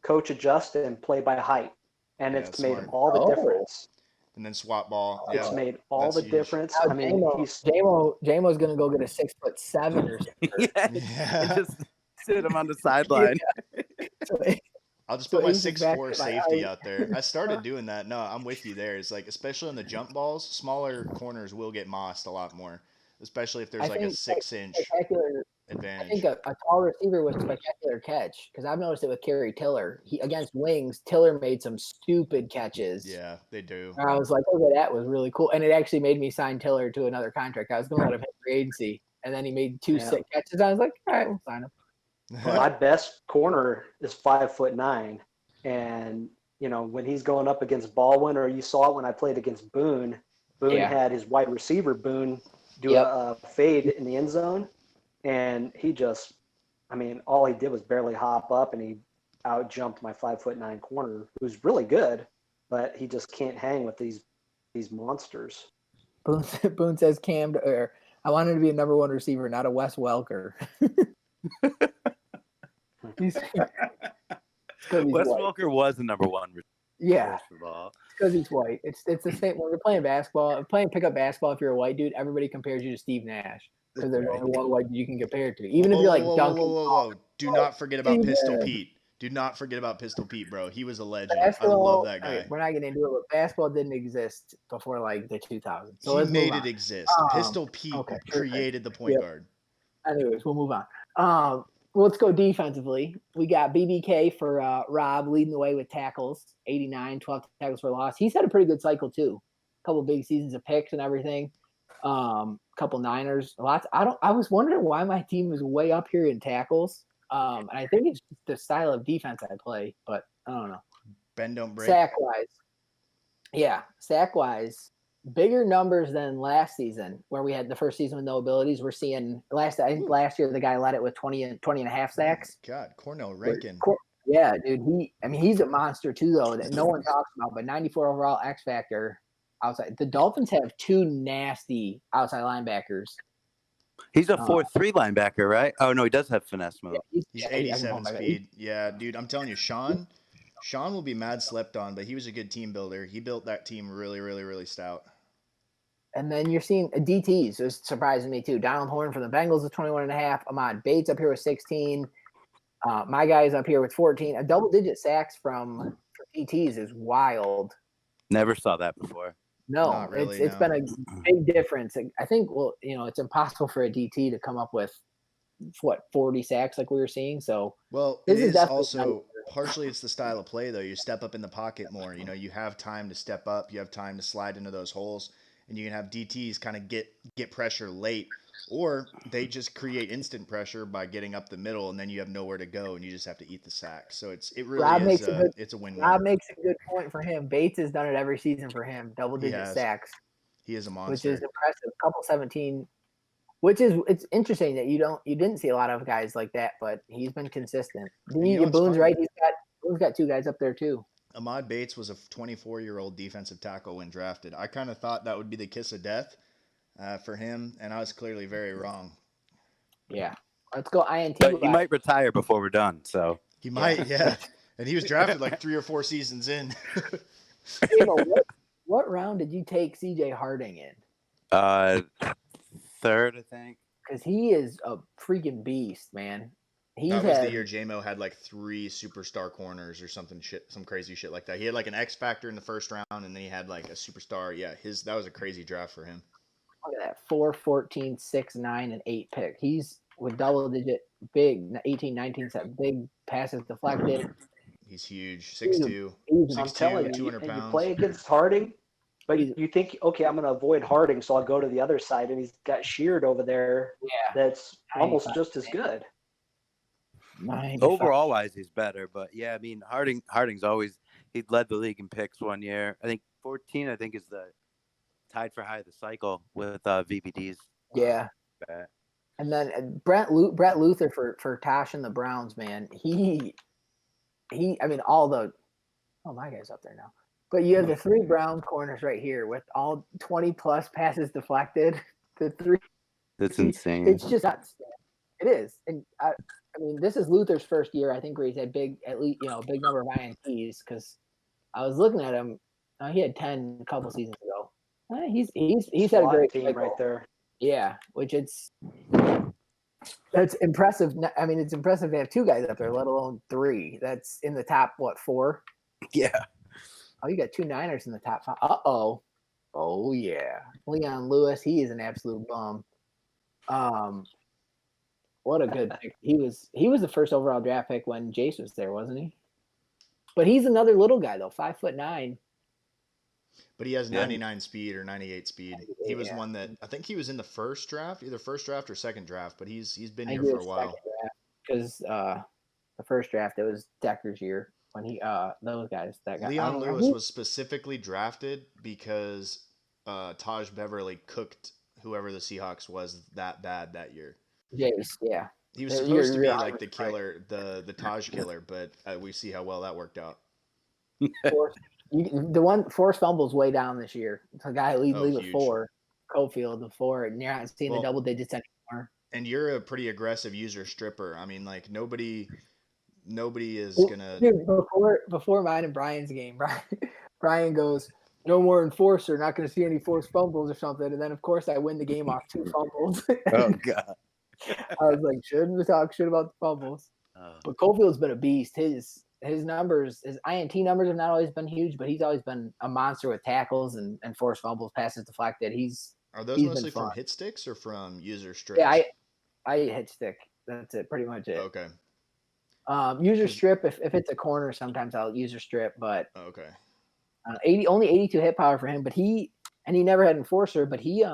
coach adjust and play by height, and it's made smart. all the difference. And then swap ball. It's Yeah. made all That's the huge. difference. Now, JMO's gonna go get a 6'7" or something. Yeah. Yeah. Just sit him on the sideline. I'll just So put my he's just back 6'4" to my safety height. out there. I started doing that. No, I'm with you there. It's like, especially on the jump balls, smaller corners will get mossed a lot more, especially if there's like a 6-inch spectacular. I advantage. think a tall receiver with spectacular catch, because I've noticed it with Kerry Tiller. Against wings, Tiller made some stupid catches. Yeah, they do. And I was like, okay, that was really cool. And it actually made me sign Tiller to another contract. I was going to let him hit free agency. And then he made 2 sick catches. I was like, all right, we'll sign him. My best corner is 5'9", and when he's going up against Baldwin, or you saw it when I played against Boone. Boone had his wide receiver Boone do a fade in the end zone, and he just, all he did was barely hop up, and he out jumped my 5'9" corner, who's really good, but he just can't hang with these monsters. Boone says Cam, or I wanted to be a number one receiver, not a Wes Welker. He's Wes white. Welker was the number one receiver, Yeah, first of all. because he's white. It's the same when you're playing basketball. Playing pickup basketball, if you're a white dude, everybody compares you to Steve Nash because there's Right. only one white dude you can compare it to. Even if you're like Duncan. Whoa. Do not forget about Steve Pistol Nash. Pete. Do not forget about Pistol Pete, bro. He was a legend. I Basketball, love that guy. okay, we're not getting into it, but basketball didn't exist before like the 2000s. So He let's move made on. it exist. Pistol Pete okay, sure thing. created the point Yep. guard. Anyways, we'll move on. Well, let's go defensively. We got BBK for Rob leading the way with tackles, 89, 12 tackles for loss. He's had a pretty good cycle too. A couple big seasons of picks and everything. Couple Niners, lots. I was wondering why my team was way up here in tackles. And I think it's just the style of defense I play, but I don't know. Bend don't break. Sack wise, bigger numbers than last season where we had the first season with no abilities. We're seeing I think last year the guy led it with 20 and a half sacks. God, Cornell Rankin. Yeah, dude. He's a monster too, though, that no one talks about. But 94 overall X factor outside. The Dolphins have two nasty outside linebackers. He's a 4-3 linebacker, right? Oh no, he does have finesse mode. He's 87 speed. Yeah, dude. I'm telling you, Sean will be mad slept on, but he was a good team builder. He built that team really, really, really stout. And then you're seeing DTs. It was surprising me too. Donald Horn from the Bengals with 21.5. Ahmad Bates up here with 16. My guy's up here with 14. A double-digit sacks from DTs is wild. Never saw that before. No, really, it's been a big difference. I think, it's impossible for a DT to come up with 40 sacks like we were seeing. So it is also partially it's the style of play though. You step up in the pocket more. You have time to step up. You have time to slide into those holes, and you can have DTs kind of get pressure late, or they just create instant pressure by getting up the middle, and then you have nowhere to go, and you just have to eat the sack. So it's a win-win. Rob makes a good point for him. Bates has done it every season for him. Double-digit sacks. He is a monster, which is impressive. Couple 17. It's interesting that you didn't see a lot of guys like that, but he's been consistent. Boone's right. Boone's got two guys up there too. Ahmad Bates was a 24-year-old defensive tackle when drafted. I kind of thought that would be the kiss of death for him, and I was clearly very wrong. Yeah, let's go INT. But he might retire before we're done. So he might, yeah. And he was drafted like 3 or 4 seasons in. What round did you take CJ Harding in? Third, I think. Because he is a freaking beast, man. That was the year J-Mo had like 3 superstar corners or some crazy shit like that. He had like an X factor in the first round, and then he had like a superstar. Yeah, that was a crazy draft for him. Look at that, 4, 14, 6, 9, and 8 pick. He's with double-digit, big 18, 19 set, big passes deflected. He's huge, 6'2", 200 pounds. You play against Harding, but you think, okay, I'm going to avoid Harding, so I'll go to the other side, and he's got Sheared over there. Yeah, that's almost just as good. Overall wise, he's better, but yeah, I mean, Harding's always he led the league in picks one year. I think 14. I think is the tied for high of the cycle with VBDs. Yeah. And then Brett Luther for Tosh and the Browns, man. My guy's up there now. But you have the 3 Brown corners right here with all 20 plus passes deflected. The 3. That's insane. It's just nuts. It is. And this is Luther's first year, I think, where he's had big number of INTs, because I was looking at him. He had 10 a couple seasons ago. He's had a great team cycle. right there. Yeah, that's impressive. I mean, it's impressive to have 2 guys up there, let alone 3. That's in the top 4? Yeah. Oh, you got 2 Niners in the top 5. Oh yeah, Leon Lewis. He is an absolute bum. What a good pick. He was the first overall draft pick when Jace was there, wasn't he? But he's another little guy though, 5'9". But he has 99 speed or 98 speed. He was one that I think he was in the first draft, either first draft or second draft. But he's been here for a while. Because the first draft, it was Decker's year when he those guys. That guy Leon Lewis was specifically drafted because Taj Beverly cooked whoever the Seahawks was that bad that year. Jace, yeah. He was supposed to be like the killer, the Taj killer, but we see how well that worked out. The one forced fumbles way down this year. The guy lead with 4. Cofield before, and you're not seeing the double digits anymore. And you're a pretty aggressive user stripper. I mean, like nobody is gonna. Dude, before mine and Brian's game, Brian goes, "No more enforcer. Not going to see any forced fumbles or something." And then, of course, I win the game off 2 fumbles. Oh God. I was like, shouldn't we talk shit about the fumbles? But Cofield's been a beast. His numbers, his INT numbers have not always been huge, but he's always been a monster with tackles and forced fumbles, passes deflected. Are those mostly from hit sticks or from user strips? Yeah, I hit stick. That's it, pretty much it. Okay. User strip, if it's a corner, sometimes I'll user strip, but okay. Only 82 hit power for him, but he never had enforcer, but he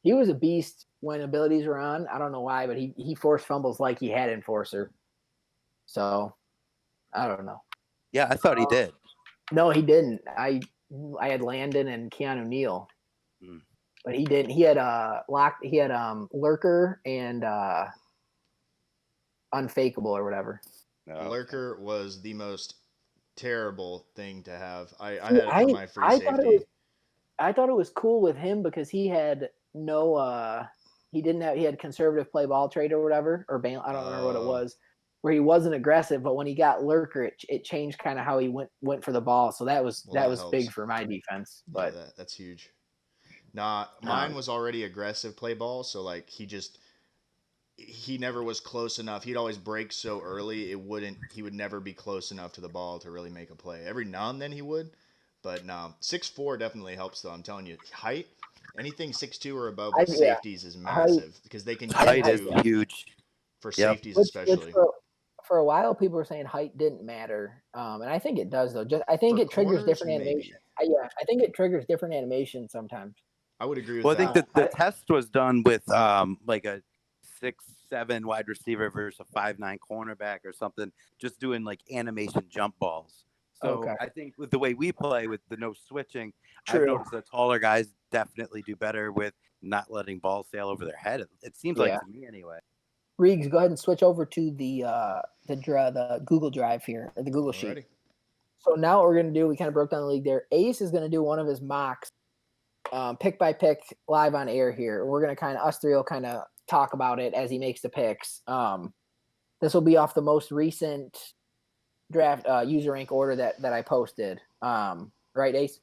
was a beast when abilities were on. I don't know why, but he forced fumbles like he had enforcer. So I don't know. Yeah, I thought he did. No, he didn't. I had Landon and Keanu Neal. But he didn't. He had Lurker and Unfakeable or whatever. No. Lurker was the most terrible thing to have. I had it for my free safety. I thought it was cool with him because he had no he had conservative play ball trade or whatever, or I don't remember what it was, where he wasn't aggressive, but when he got Lurker, it changed kind of how he went for the ball. So that was big for my defense. But yeah, that's huge. Nah, mine was already aggressive play ball, so like he never was close enough. He'd always break so early he would never be close enough to the ball to really make a play. Every now and then he would, but no. 6'4" definitely helps though. I'm telling you, height, anything 6'2" or above with safeties is massive because they can height is huge for safeties especially. For a while, people were saying height didn't matter, and I think it does though. I think it triggers different animation. I think it triggers different animation sometimes. I would agree with that. Well, I think the test was done with like a 6'7" wide receiver versus a 5'9" cornerback or something, just doing like animation jump balls. So I think with the way we play with the no switching, I've noticed that taller guys definitely do better with not letting balls sail over their head. It seems like to me anyway. Reegs, go ahead and switch over to the Google Drive here, or the Google Sheet. So now what we're going to do, we kind of broke down the league there. Ace is going to do one of his mocks, pick by pick, live on air here. We're going to us three will kind of talk about it as he makes the picks. This will be off the most recent draft user rank order that I posted. Right, Ace?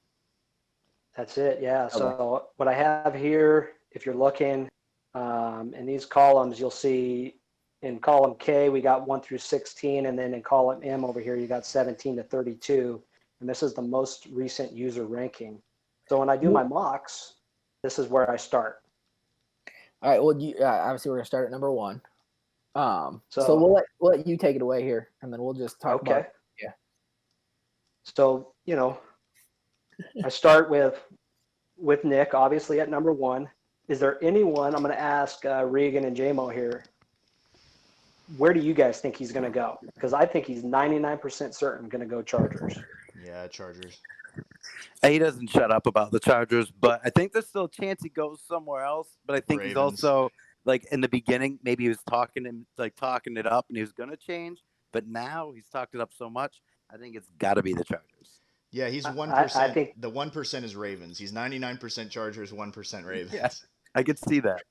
That's it, yeah. Okay. So what I have here, if you're looking in these columns, you'll see in column K, we got 1 through 16, and then in column M over here, you got 17 to 32. And this is the most recent user ranking. So when I do my mocks, this is where I start. All right. Well, obviously we're gonna start at number 1. So we'll let you take it away here, and then we'll just talk about it. Yeah. So I start with Nick, obviously at number 1. Is there anyone? I'm going to ask Regan and JMO here. Where do you guys think he's going to go? Because I think he's 99% certain going to go Chargers. Yeah, Chargers. He doesn't shut up about the Chargers, but I think there's still a chance he goes somewhere else. But I think Ravens. He's also like in the beginning, maybe he was talking it up, and he was going to change. But now he's talked it up so much, I think it's got to be the Chargers. Yeah, he's 1%. I think the 1% is Ravens. He's 99% Chargers, 1% Ravens. Yeah, I could see that.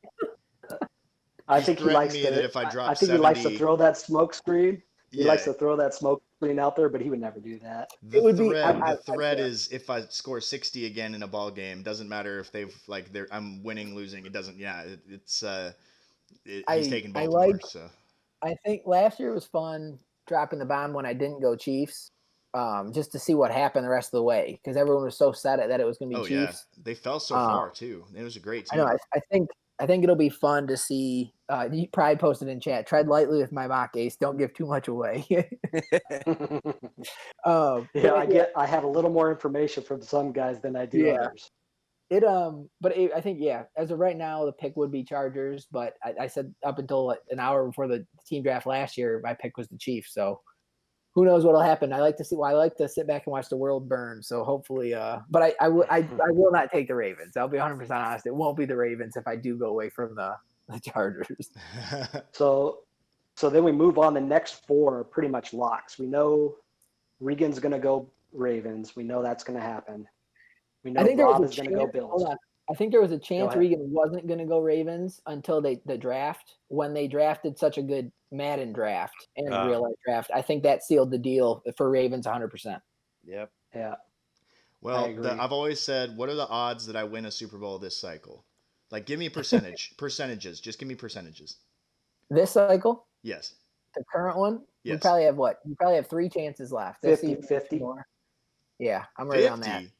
I think he likes to. If I drop I think 70, he likes to throw that smoke screen. He likes to throw that smoke screen out there, but he would never do that. The threat is if I score 60 again in a ball game, doesn't matter if I'm winning, losing. It doesn't. Yeah, he's taking Baltimore. I think last year was fun dropping the bomb when I didn't go Chiefs. Just to see what happened the rest of the way, because everyone was so set that it was going to be Chiefs. Yeah. They fell so far too. It was a great team. I know. I think it'll be fun to see. Pride posted in chat. Tread lightly with my mock, Ace. Don't give too much away. I have a little more information from some guys than I do others. I think as of right now, the pick would be Chargers. But I said up until an hour before the team draft last year, my pick was the Chiefs. So. Who knows what'll happen? I like to sit back and watch the world burn. So hopefully, but I will not take the Ravens. I'll be 100% honest. It won't be the Ravens if I do go away from the Chargers. So then we move on. The next 4 are pretty much locks. We know Regan's going to go Ravens. We know that's going to happen. We know Rob is going to go Bills. Hold on. I think there was a chance ahead. Regan wasn't going to go Ravens until the draft. When they drafted such a good Madden draft and real life draft, I think that sealed the deal for Ravens 100%. Yep. Yeah. Well, agree. I've always said, what are the odds that I win a Super Bowl this cycle? Like, give me a percentages. Just give me percentages. This cycle, Yes. the current one, we Yes. probably have what? We probably have 3 chances left. This 50, season, 50. more. Yeah, I'm right on that. 50.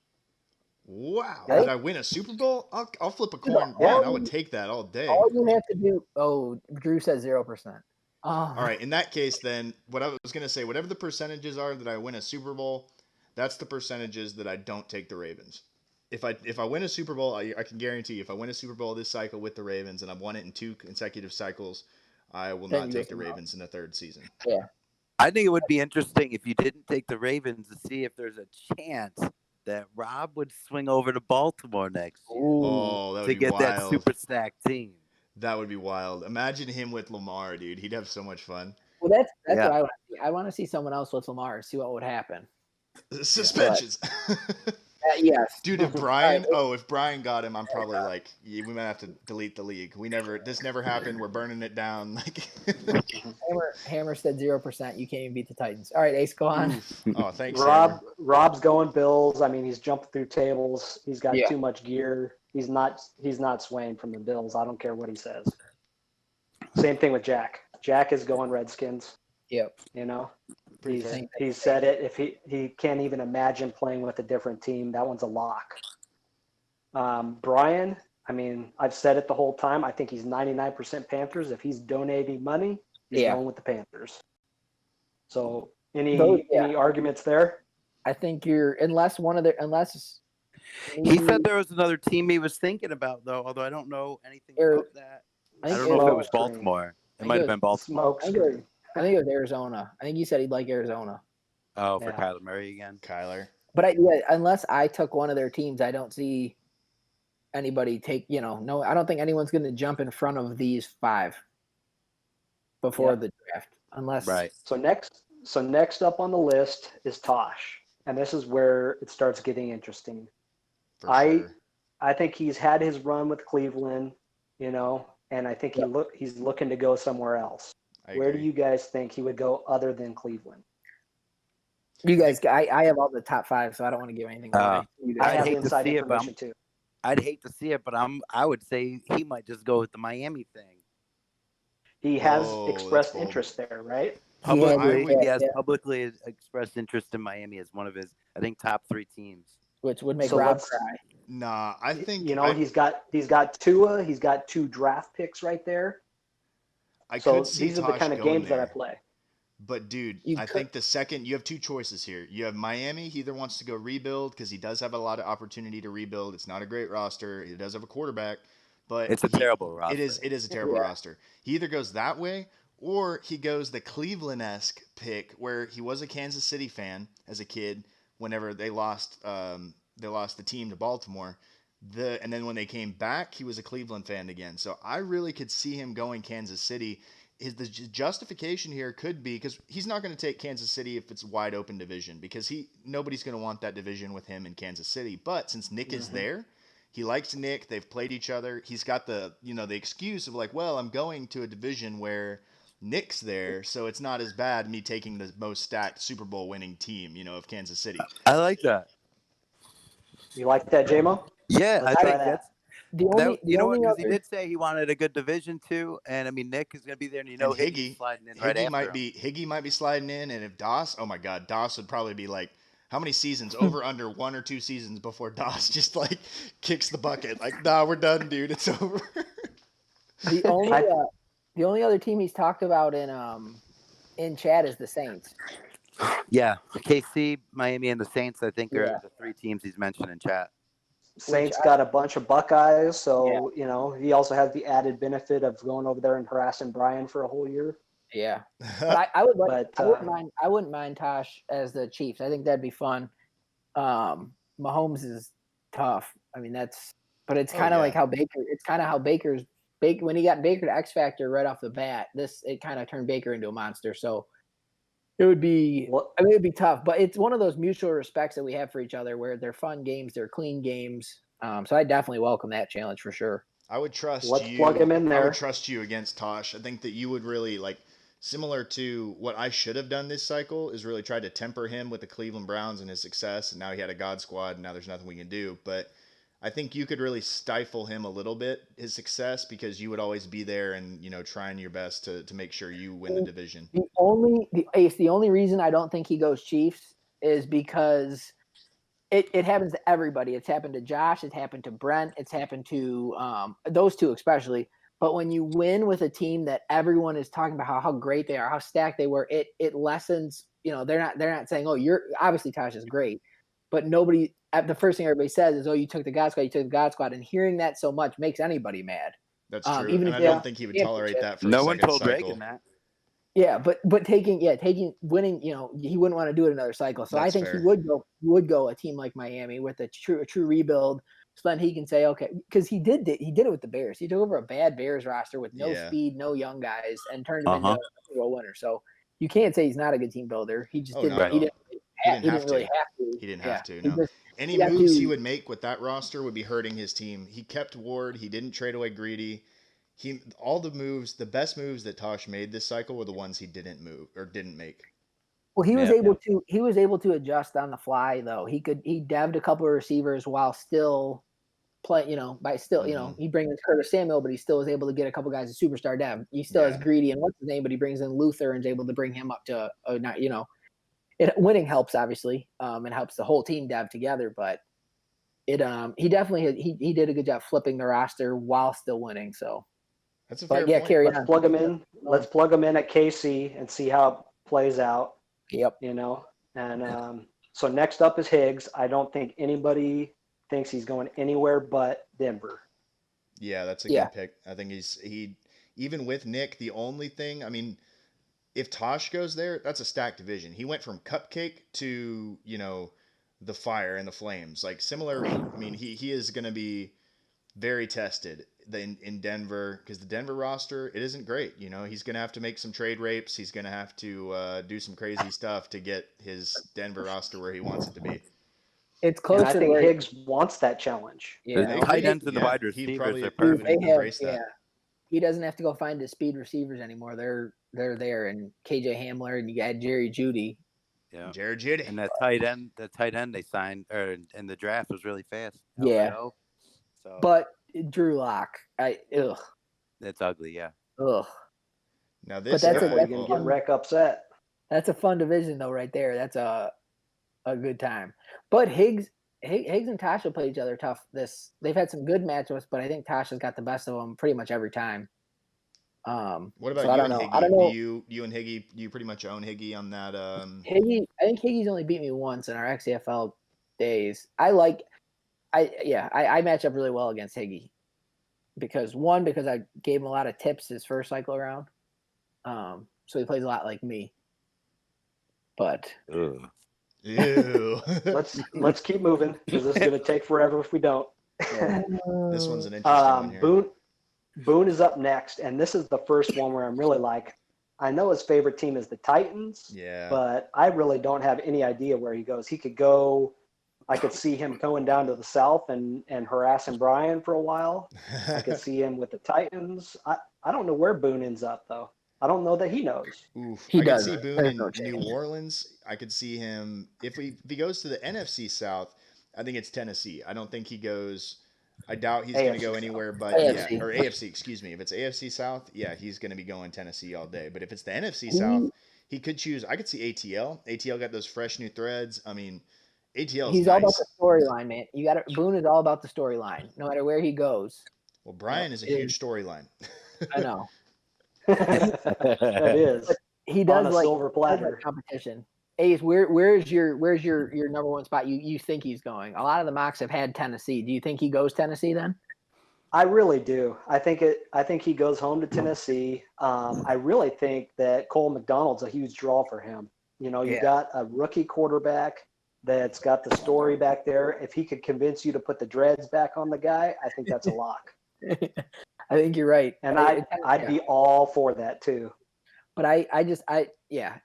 Wow. Yeah. Did I win a Super Bowl? I'll flip a coin. Yeah. Man, I would take that all day. All you have to do. Oh, Drew says 0%. All right. In that case, then, what I was going to say, whatever the percentages are that I win a Super Bowl, that's the percentages that I don't take the Ravens. If I win a Super Bowl, I can guarantee you, if I win a Super Bowl this cycle with the Ravens and I've won it in 2 consecutive cycles, I will Then not you take go the somewhere Ravens in the 3rd season. Yeah. I think it would be interesting if you didn't take the Ravens to see if there's a chance that Rob would swing over to Baltimore next year Oh, that would to be get wild. that super stacked team. That would be wild. Imagine him with Lamar, dude. He'd have so much fun. Well, that's Yeah. what I want to see. I want to see someone else with Lamar, see what would happen. Suspensions. Yes. Dude, if Brian got him, I'm probably like, we might have to delete the league. This never happened. We're burning it down. Like, Hammer said 0%. You can't even beat the Titans. All right, Ace, go on. oof. Oh, thanks, Hammer. Rob's going Bills. I mean, he's jumped through tables. He's got Yeah. too much gear. He's not swaying from the Bills. I don't care what he says. Same thing with Jack. Jack is going Redskins. Yep. You know, Pretty fair. he's said it. If he can't even imagine playing with a different team, that one's a lock. Brian, I mean, I've said it the whole time. I think he's 99% Panthers. If he's donating money, he's going with the Panthers. So any arguments there? I think unless he said there was another team he was thinking about, though, although I don't know anything about that. I don't know if it was Baltimore. It might have been Baltimore. I think it was Arizona. I think he said he'd like Arizona. Oh, for Kyler Murray again? Kyler. But unless I took one of their teams, I don't see anybody take, no, I don't think anyone's going to jump in front of these 5 before the draft. Unless. Right. So next up on the list is Tosh. And this is where it starts getting interesting. For sure. I think he's had his run with Cleveland, and I think he's looking to go somewhere else. Where do you guys think he would go other than Cleveland? You guys, I have all the top 5, so I don't want to give anything away. I hate to see it, but I'd hate to see it, but I would say he might just go with the Miami thing. He has expressed interest there, right? Publicly, he has publicly expressed interest in Miami as one of his, I think, top 3 teams. Which would make Rob cry. Nah, I think he's got Tua, he's got 2 draft picks right there. These are the kind of games that I play. But dude, I think the second you have 2 choices here. You have Miami. He either wants to go rebuild because he does have a lot of opportunity to rebuild. It's not a great roster. He does have a quarterback, but it's a terrible roster. It is a terrible roster. He either goes that way or he goes the Cleveland-esque pick where he was a Kansas City fan as a kid. Whenever they lost the team to Baltimore, and then when they came back, he was a Cleveland fan again. So I really could see him going Kansas City. The justification here could be because he's not going to take Kansas City if it's a wide open division because nobody's going to want that division with him in Kansas City. But since Nick is there, he likes Nick. They've played each other. He's got the excuse of like, well, I'm going to a division where Nick's there, so it's not as bad me taking the most stacked Super Bowl winning team, of Kansas City. I like that. You like that, J-Mo? Yeah, I think that's because he did say he wanted a good division too, and I mean Nick is going to be there, and Higgy sliding in right after Higgy might be sliding in, and if Doss, oh my God, Doss would probably be like, how many seasons over under 1 or 2 seasons before Doss just like kicks the bucket, like, nah, we're done, dude, it's over. The only other team he's talked about in chat is the Saints. Yeah, KC, Miami, and the Saints. I think are the 3 teams he's mentioned in chat. Saints got a bunch of Buckeyes, so he also has the added benefit of going over there and harassing Brian for a whole year. Yeah, but I wouldn't mind Tosh as the Chiefs. I think that'd be fun. Mahomes is tough. I mean, but it's kind of like how Baker. It's kind of how Baker when he got Baker to X Factor right off the bat. It kind of turned Baker into a monster. So it would be. It'd be tough, but it's one of those mutual respects that we have for each other, where they're fun games, they're clean games. So I definitely welcome that challenge for sure. I would trust Let's you. plug him in I there. would trust you against Tosh. I think that you would really like, similar to what I should have done this cycle, is really try to temper him with the Cleveland Browns and his success. And now he had a God squad, and now there's nothing we can do. But I think you could really stifle him a little bit, his success, because you would always be there and trying your best to make sure you win the division. The only reason I don't think he goes Chiefs is because it happens to everybody. It's happened to Josh. It's happened to Brent. It's happened to those two especially. But when you win with a team that everyone is talking about how great they are, how stacked they were, it lessens. They're not saying, oh, you're obviously Tosh is great, but nobody. The first thing everybody says is, oh, you took the God squad. You took the God squad, and hearing that so much makes anybody mad. That's true, Even and if I don't think he would tolerate that for No a one second told cycle. Reagan that. Yeah, but taking winning, he wouldn't want to do it another cycle. So That's I think fair. he would go a team like Miami with a true rebuild. So then he can say, okay, because he did it with the Bears. He took over a bad Bears roster with no speed, no young guys, and turned them into a winner. So you can't say he's not a good team builder. He just didn't. Not He at all. didn't really have to. He didn't Yeah, have to. No. Any he had moves to- he would make with that roster would be hurting his team. He kept Ward. He didn't trade away Greedy. The best moves that Tosh made this cycle were the ones he didn't make. Well, he was able to adjust on the fly though. He devved a couple of receivers while still play, he brings in Curtis Samuel, but he still is able to get a couple guys a superstar dev. He still has Greedy and what's his name, but he brings in Luther and is able to bring him up to winning helps obviously, and helps the whole team dev together. But he definitely he did a good job flipping the roster while still winning. So that's a fair point. Let's plug him in. Let's plug him in at KC and see how it plays out. Yep. And so next up is Higgs. I don't think anybody thinks he's going anywhere but Denver. Yeah, that's a good pick. I think he even with Nick, the only thing, I mean, if Tosh goes there, that's a stacked division. He went from Cupcake to, the Fire and the Flames. Like similar, I mean, he is going to be very tested in Denver because the Denver roster, it isn't great. He's going to have to make some trade rapes. He's going to have to do some crazy stuff to get his Denver roster where he wants it to be. It's close. And I think Higgs wants that challenge. The tight ends and the wide receivers are perfect. He doesn't have to go find his speed receivers anymore. They're there, and KJ Hamler, and you got Jerry Jeudy. Yeah, Jerry Jeudy, and that tight end they signed in the draft was really fast. Yeah. So, but Drew Lock, that's ugly. Yeah. Ugh. Now this guy, you're gonna get Wreck upset. That's a fun division though, right there. That's a good time. But Higgs and Tosh will play each other tough. They've had some good matchups, but I think Tosh has got the best of them pretty much every time. What about you and Higgy? I don't know. You and Higgy, you pretty much own Higgy on that. Higgy, I think Higgy's only beat me once in our XCFL days. I match up really well against Higgy because I gave him a lot of tips his first cycle around. So he plays a lot like me. But ew. let's keep moving because this is going to take forever if we don't. This one's an interesting one here. Boone is up next, and this is the first one where I'm really like, I know his favorite team is the Titans, but I really don't have any idea where he goes. He could go. I could see him going down to the South and harassing Brian for a while. I could see him with the Titans. I don't know where Boone ends up though. I don't know that he knows. Oof. I could see Boone in New Orleans. I could see him if he goes to the NFC South. I think it's Tennessee. I don't think he goes. I doubt he's going to go anywhere but AFC. or AFC. Excuse me. If it's AFC South, he's going to be going Tennessee all day. But if it's the NFC South, he could choose. I could see ATL. ATL got those fresh new threads. I mean, ATL. He's all about the storyline, man. Boone is all about the storyline, no matter where he goes. Well, Brian is a huge storyline. I know. That is. But he does on a silver platter competition. Ace, where's your number one spot you think he's going? A lot of the mocks have had Tennessee. Do you think he goes Tennessee then? I really do. I think he goes home to Tennessee. I really think that Cole McDonald's a huge draw for him. You got a rookie quarterback that's got the story back there. If he could convince you to put the dreads back on the guy, I think that's a lock. I think you're right. And I'd be all for that too. But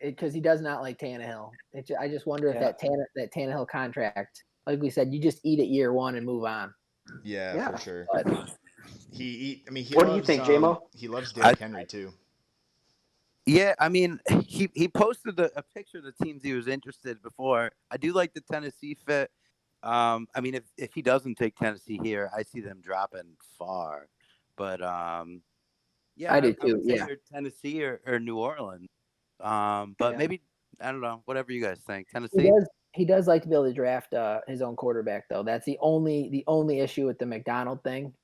because he does not like Tannehill. I just wonder if that Tannehill contract, like we said, you just eat it year one and move on. Yeah, for sure. But I mean, he What do you loves think, JMO? he loves I- Derrick Henry too. Yeah, I mean, he posted a picture of the teams he was interested before. I do like the Tennessee fit. I mean, if he doesn't take Tennessee here, I see them dropping far. But yeah, I do I would too, say yeah. either Tennessee or New Orleans. But Yeah. maybe I don't know. Whatever you guys think. He Tennessee. does. He does like to be able to draft his own quarterback, though. That's the only issue with the McDonald thing.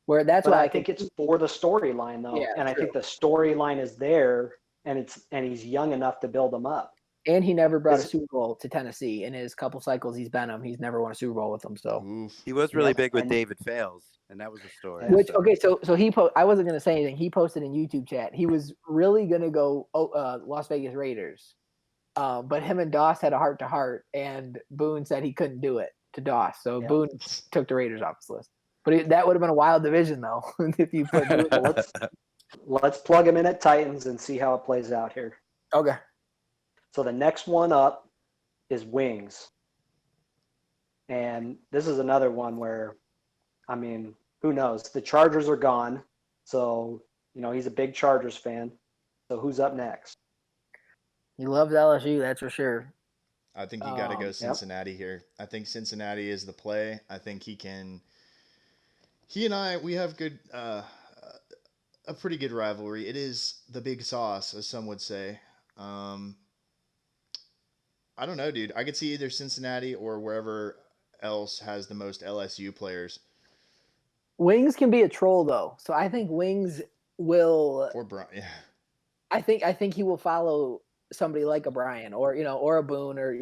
Where that's But why I think it's for the storyline though, Yeah, and I true. think the storyline is there, and he's young enough to build them up. And he never brought a Is- Super Bowl to Tennessee in his couple cycles he's been him. He's never won a Super Bowl with them. So, Oof. He was really Yep, big with and- David Fales, and that was a story. Yeah. which okay, so I wasn't gonna say anything. He posted in YouTube chat. He was really gonna go Las Vegas Raiders, but him and Doss had a heart to heart, and Boone said he couldn't do it to Doss. So Yep. Boone took the Raiders off his list. But that would have been a wild division though if you put Boone. Well, let's plug him in at Titans and see how it plays out here. Okay. So the next one up is Wings. And this is another one where, I mean, who knows? The Chargers are gone. So, he's a big Chargers fan. So who's up next? He loves LSU, that's for sure. I think you got to go Yep. Cincinnati here. I think Cincinnati is the play. I think he can. He and I, we have good, a pretty good rivalry. It is the big sauce, as some would say. I don't know, dude. I could see either Cincinnati or wherever else has the most LSU players. Wings can be a troll though. So I think Wings will Or Brian, yeah. I think he will follow somebody like a Brian or or a Boone or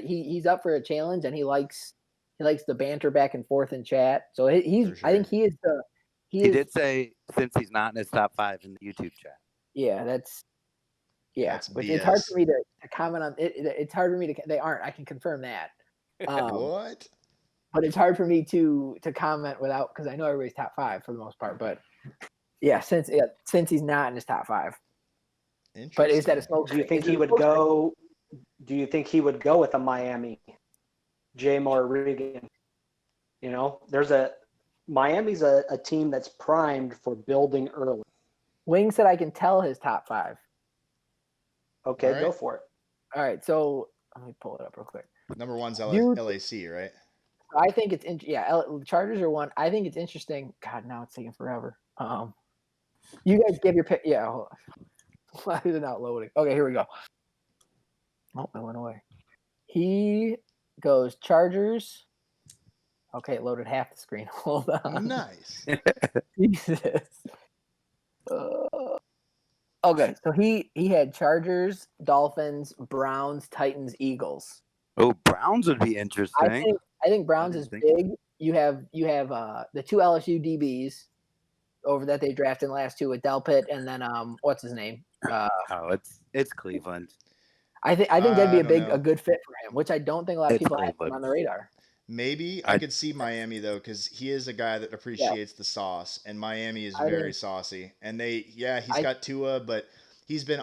he's up for a challenge and he likes the banter back and forth in chat. So he's For sure. I think he is the He did say since he's not in his top 5 in the YouTube chat. Yeah, that's which it's hard for BS. me to comment on it. It's hard for me to they aren't. I can confirm that. What? But it's hard for me to comment without because I know everybody's top 5 for the most part. But yeah, since he's not in his top 5. But is that a smoke? Do you think he would go? Do you think he would go with a Miami, J-Mar Regan? Miami's a team that's primed for building early. Wing said I can tell his top 5. Okay, All right. go for it. All right, so let me pull it up real quick. Number one's Dude. LAC, right? I think it's the Chargers are one. I think it's interesting. God, now it's taking forever. You guys give your pick. Yeah, hold on. Why is it not loading? Okay, here we go. Oh, it went away. He goes Chargers. Okay, it loaded half the screen. Hold on. Nice. Jesus. Okay, so he had Chargers, Dolphins, Browns, Titans, Eagles. Oh, Browns would be interesting. I think Browns is Interesting. big. You have the 2 LSU DBs over that they drafted in the last 2 with Delpit and then what's his name? It's Cleveland. I think that'd be I don't know. a good fit for him, which I don't think a lot of It's people have him Cleveland. on the radar. Maybe I could see Miami though, because he is a guy that appreciates the sauce, and Miami is very saucy. And he's got Tua, but he's been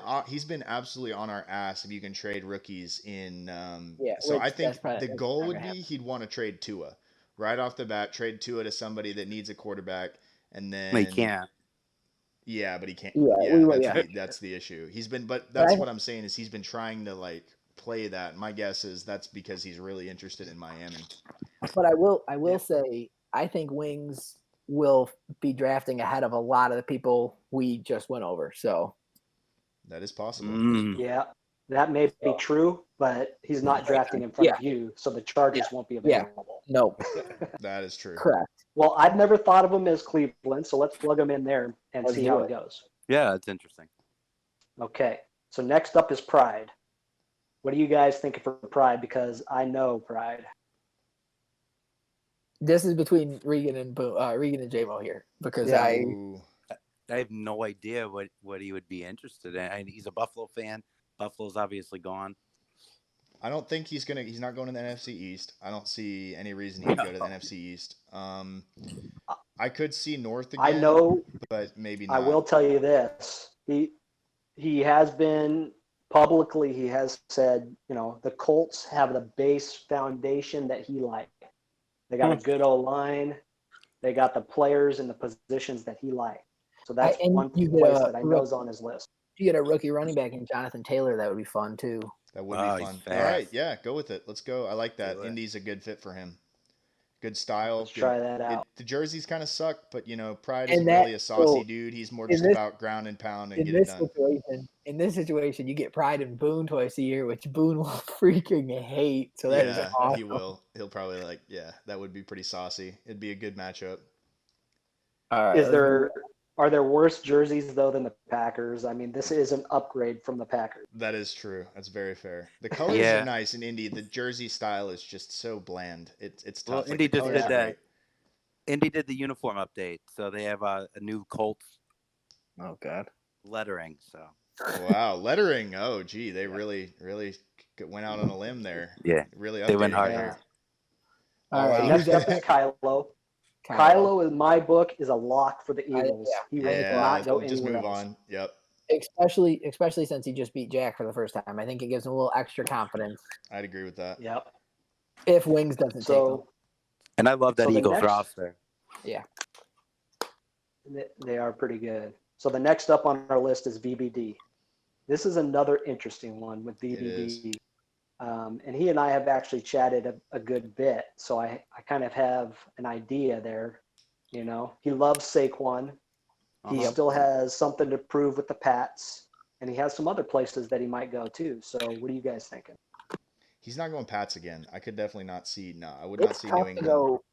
absolutely on our ass if you can trade rookies in. So I think the goal would be he'd want to trade Tua right off the bat, trade Tua to somebody that needs a quarterback, and then He can't. Yeah, but he can't. Yeah, That's the issue. But that's what I'm saying is he's been trying to play that. My guess is that's because he's really interested in Miami. But I will say I think Wings will be drafting ahead of a lot of the people we just went over. So that is possible. Yeah, that may be true, but he's not drafting in front of you, so the Chargers won't be available. No, that is true. Correct. Well, I've never thought of him as Cleveland, so let's plug him in there and see how it goes. Yeah, that's interesting. Okay, so next up is Pride. What do you guys think for Pride? Because I know Pride. This is between Regan and J-Mo here because I have no idea what he would be interested in. And he's a Buffalo fan. Buffalo's obviously gone. I don't think he's not going to the NFC East. I don't see any reason he would go to the NFC East. I could see North again. I know, but maybe not. I will tell you this. He has been publicly, he has said, the Colts have the base foundation that he liked. They got a good O-line. They got the players and the positions that he liked. So that's and one you get place a that I know is on his list. You get a rookie running back in Jonathan Taylor. That would be fun too. That would Oh, be he's fun. fast. All right, yeah, go with it. Let's go. I like that. Do it. Indy's a good fit for him. Good style. Let's Good. try that out. The jerseys kind of suck, but Pride And isn't that- really a saucy so, dude. He's more in just this- about ground and pound and In get it this done. situation, you get Pride and Boone twice a year, which Boone will freaking hate. So that is Yeah, awesome. he will. He'll probably that would be pretty saucy. It'd be a good matchup. All right. Are there worse jerseys though than the Packers? I mean, this is an upgrade from the Packers. That is true. That's very fair. The colors Yeah. are nice in Indy. The jersey style is just so bland. It's tough. Well, Like, Indy the just colors did are that. great. Indy did the uniform update, so they have a new Colts Oh God. lettering. So Wow, lettering. Oh, gee, they really went out on a limb there. yeah, Really they went updating hard. there. All right. Wow. Next up is Kylo. Kylo, in my book, is a lock for the Eagles. He will Yeah, not go just anywhere move else. on. Yep, Especially since he just beat Jack for the first time. I think it gives him a little extra confidence I'd agree with that. Yep. if Wings doesn't take him. So And I love that So the Eagles next- roster. they are pretty good. So the next up on our list is VBD. This is another interesting one with VBD. And he and I have actually chatted a good bit. So I kind of have an idea there. He loves Saquon. He Uh-huh. still has something to prove with the Pats. And he has some other places that he might go too. So what are you guys thinking? He's not going Pats again. I could definitely not see. No, I would not see New tough to England go.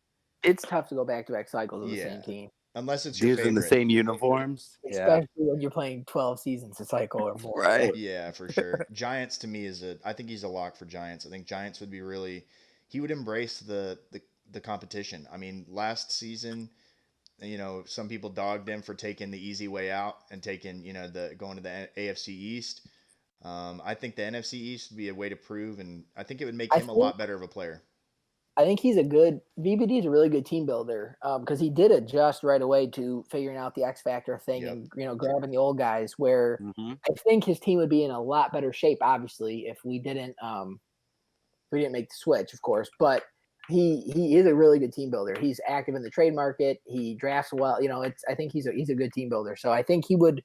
It's tough to go back-to-back cycles with the Yeah. same team, unless it's your Using favorite. the same uniforms. Yeah. especially when you're playing 12 seasons a cycle or more. Right. Yeah, for sure. Giants to me I think he's a lock for Giants. I think Giants would be he would embrace the competition. I mean, last season, some people dogged him for taking the easy way out and taking, going to the AFC East. I think the NFC East would be a way to prove, and I think it would make him a lot better of a player. I think VBD is a really good team builder because he did adjust right away to figuring out the X factor thing Yep. and grabbing the old guys. Where Mm-hmm. I think his team would be in a lot better shape, obviously, if we didn't make the switch, of course. But he is a really good team builder. He's active in the trade market. He drafts well. I think he's a good team builder. So I think he would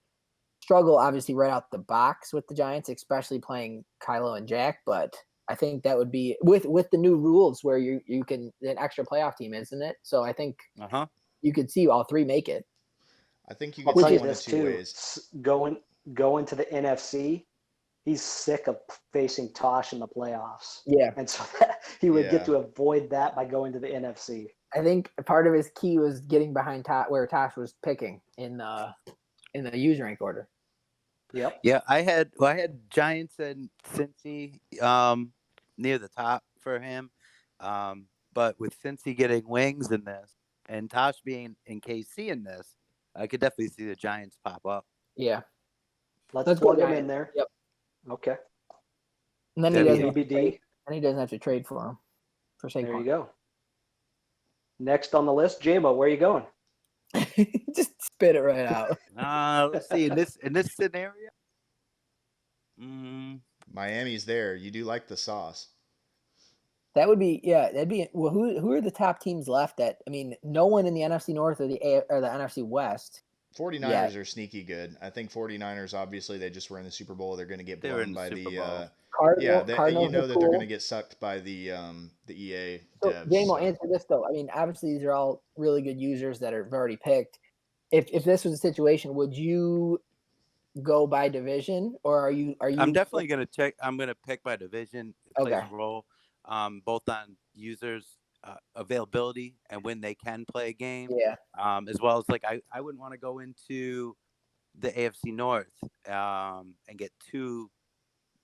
struggle, obviously, right out the box with the Giants, especially playing Kylo and Jack. But I think that would be with the new rules where you can an extra playoff team, isn't it? So I think you could see all three make it. I think you I'll could tell see you one of this two too. ways. Going to the NFC, he's sick of facing Tosh in the playoffs. Yeah, And so he would Yeah. get to avoid that by going to the NFC. I think part of his key was getting behind where Tosh was picking in the user rank order. Yep. Yeah, I had Giants and Cincy near the top for him, but with Cincy getting Wings in this and Tosh being in KC in this, I could definitely see the Giants pop up. Yeah, Let's Let's go plug him Giants. in there. Yep. Okay. and then That'd he be doesn't. VBD. And he doesn't have to trade for him for Saquon. There you go. Next on the list, J-Mo, where are you going? Just spit it right out. Let's see in this scenario. Miami's there. You do like the sauce. That'd be well. Who are the top teams left? No one in the NFC North or the NFC West. 49ers are sneaky good. I think 49ers, obviously, they just were in the Super Bowl. They're going to get They were blown in the by Super the Bowl. Cardinals that are they're cool. going to get sucked by the EA So, devs. Jamo, answer this though. Obviously these are all really good users that are already picked. If this was a situation, would you go by division or are you? I'm definitely gonna check. I'm gonna pick by division, place Okay. role, both on users' availability and when they can play a game. Yeah. As well as I wouldn't want to go into the AFC North and get two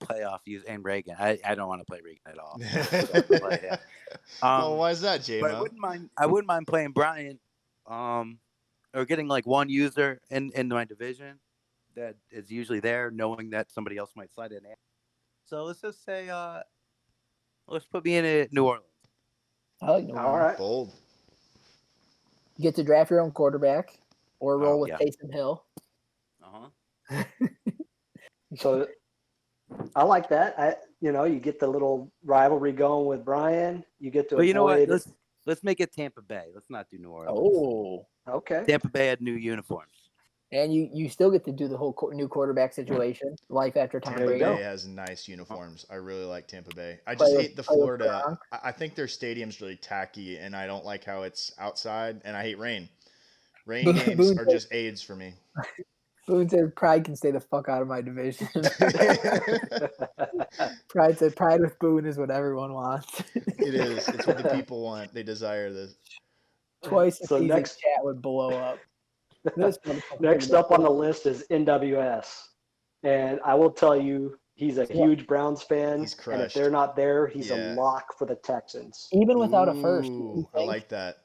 playoff users and Reagan. I don't want to play Reagan at all. Well, why is that, But J-Mo? I wouldn't mind playing Brian, or getting one user in my division that is usually there, knowing that somebody else might slide in. So let's just say, let's put me in New Orleans. I like New Orleans. All right. Bold. You get to draft your own quarterback or roll with yeah. Taysom Hill. So I like that. You get the little rivalry going with Brian. You get to But you know what? avoid Let's make it Tampa Bay. Let's not do New Orleans. Oh, Okay. Tampa Bay had new uniforms. and you still get to do the whole new quarterback situation, life after Tom Tampa Brady. Bay has nice uniforms. I really like Tampa Bay. I Play just with- hate the play with Florida. Gronk. I think their stadium's really tacky, and I don't like how it's outside, and I hate rain. Rain Boone- games Boone are said- just AIDS for me. Boone said Pride can stay the fuck out of my division. Pride said Pride with Boone is what everyone wants. It is. It's what the people want. They desire this. Twice a So season next- chat would blow up. This motherfucker Next took up on the list is NWS. And I will tell you, he's a huge Browns fan. He's And if crushed. they're not there, he's Yeah. a lock for the Texans. even without a first. Ooh, you I think? like that.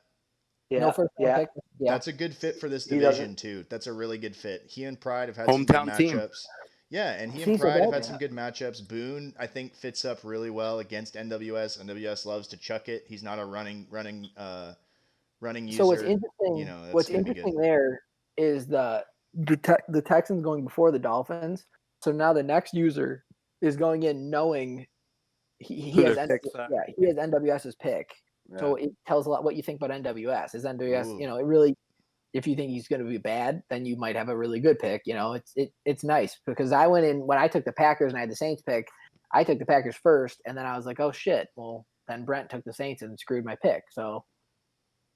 Yeah. No first round yeah. pick. Yeah, That's a good fit for this He division doesn't- too. That's a really good fit. He and Pride have had some Hometown good team. matchups. Yeah, and he and Seems so Pride have bad, had yeah. some good matchups. Boone, I think, fits up really well against NWS. NWS loves to chuck it. He's not a running user. So what's interesting? you know, that's what's gonna be interesting good. there is the Texans going before the Dolphins. So now the next user is going in knowing he Who has their picks are. he has NWS's pick. So Yeah. it tells a lot what you think about NWS. Is NWS, Ooh. it really, if you think he's going to be bad, then you might have a really good pick. It's nice because I went in when I took the Packers and I had the Saints pick. I took the Packers first, and then I was like, oh shit. Well, then Brent took the Saints and screwed my pick. So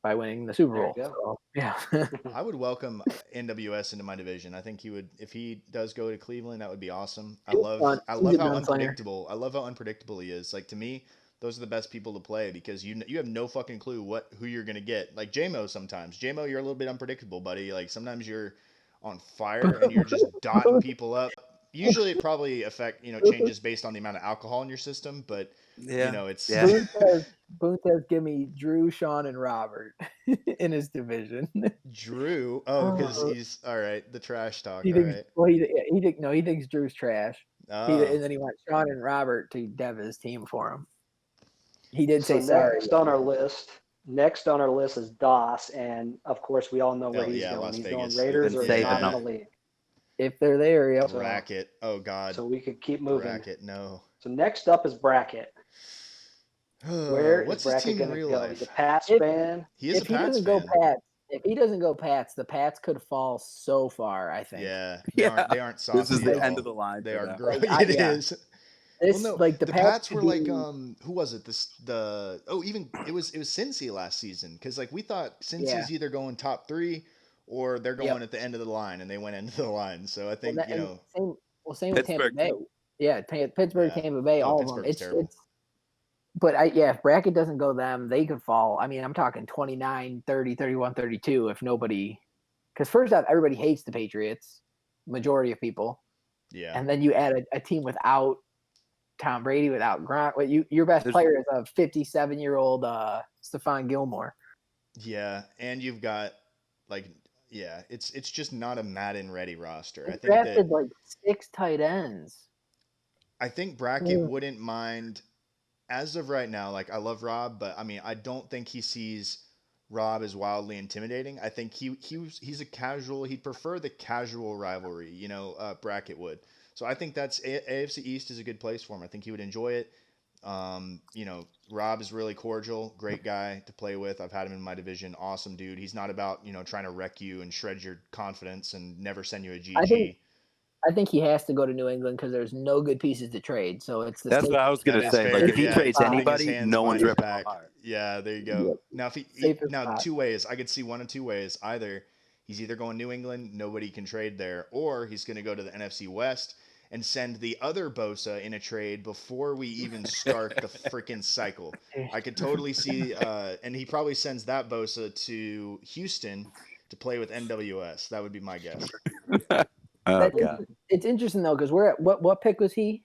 by winning the Super There Bowl, you go. so, yeah. I would welcome NWS into my division. I think he would, if he does go to Cleveland, that would be awesome. I He's love fun. how He's a gunslinger. unpredictable. I love how unpredictable he is. Like to me, those are the best people to play because you have no fucking clue who you're gonna get. Like JMO sometimes. JMO, you're a little bit unpredictable, buddy. Like sometimes you're on fire and you're just dotting people up. Usually it probably changes based on the amount of alcohol in your system, but Yeah. it's Yeah. Boone says, give me Drew, Sean, and Robert in his division. Drew. Oh, because he's all right. The trash talk. He All thinks, right. well, he thinks Drew's trash. Oh. And then he wants Sean and Robert to dev his team for him. He did So say sorry. next on our list is Doss, and of course we all know where Oh, he's yeah, going. Las He's Vegas. going Raiders Been or saving not in them. the league. If they're there, yep. Bracket. Oh God. So we could keep moving. Bracket. No. So next up is Bracket. Where is What's his Bracket team in going to real go? life? He's a Pats If- fan. He is a If he Pats doesn't fan. go Pats, if he doesn't go Pats, the Pats could fall so far. I think. Yeah. Yeah. They aren't saucy This is at the all. end of the line. They for are them. gross. Like, It yeah. is. This Well, no, like the Pats could were like be- who was it? It was Cincy last season because like we thought Cincy's Yeah. either going top 3 or they're going Yep. at the end of the line and they went into the line. So I think same with Tampa Pittsburgh, Bay. too. Yeah, Pittsburgh, Yeah. Tampa Bay, Oh, all Pittsburgh's of them. It's terrible. but if bracket doesn't go them, they could fall. I mean, I'm talking 29, 30, 31, 32 if nobody because first off, everybody hates the Patriots, majority of people. yeah. And then you add a team without Tom Brady, without Gronk. Your best There's- player is a 57-year-old Stephon Gilmore. Yeah, and you've got it's just not a Madden ready roster. They drafted like 6 tight ends. I think Bracket Yeah. wouldn't mind as of right now. Like I love Rob, but I mean I don't think he sees Rob as wildly intimidating. I think he's a casual. He'd prefer the casual rivalry. Bracket would. So I think that's AFC East is a good place for him. I think he would enjoy it. Rob is really cordial, great guy to play with. I've had him in my division. Awesome dude. He's not about, trying to wreck you and shred your confidence and never send you a GG. I think he has to go to New England because there's no good pieces to trade. So it's the That's what I was gonna That is say. fair. Like if he Yeah, trades he's holding his anybody, hands no one's behind his ripping him back. apart. Yeah, there you go. Yep. Now Safest spot. 2 ways. I could see one of 2 ways. Either he's either going New England, nobody can trade there, or he's going to go to the NFC West and send the other Bosa in a trade before we even start the freaking cycle. I could totally see, and he probably sends that Bosa to Houston to play with NWS. That would be my guess. Oh god. It's interesting though because we're at what pick was he?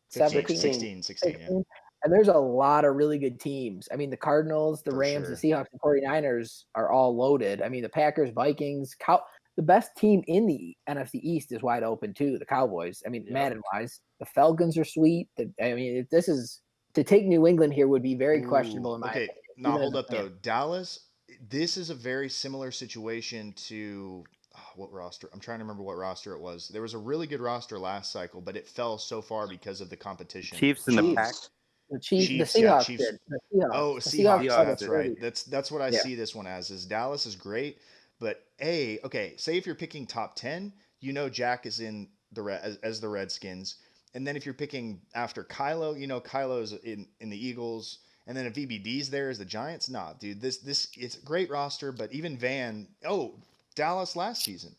17? 16, yeah. And there's a lot of really good teams. I mean, the Cardinals, the For Rams, sure. the Seahawks, and 49ers are all loaded. I mean, the Packers, Vikings, the best team in the NFC East is wide open too. The Cowboys. I mean, Yep. Madden wise, the Falcons are sweet. This is to take New England here would be very questionable in my Okay, opinion. now even hold as a up fan. though. Dallas, this is a very similar situation to what roster? I'm trying to remember what roster it was. There was a really good roster last cycle, but it fell so far because of the competition. Chiefs in the Chiefs. pack. The Chiefs, Chiefs, Seahawks Chiefs. did. The Seahawks. Oh, The Seahawks. got That's the right. 30. That's what I Yeah. see this one as. Is Dallas is great, but okay. Say if you're picking top 10, Jack is in as the Redskins, and then if you're picking after Kylo, Kylo's in the Eagles, and then if VBD's there as the Giants. Nah, dude. This it's a great roster, but even Van. Oh, Dallas last season.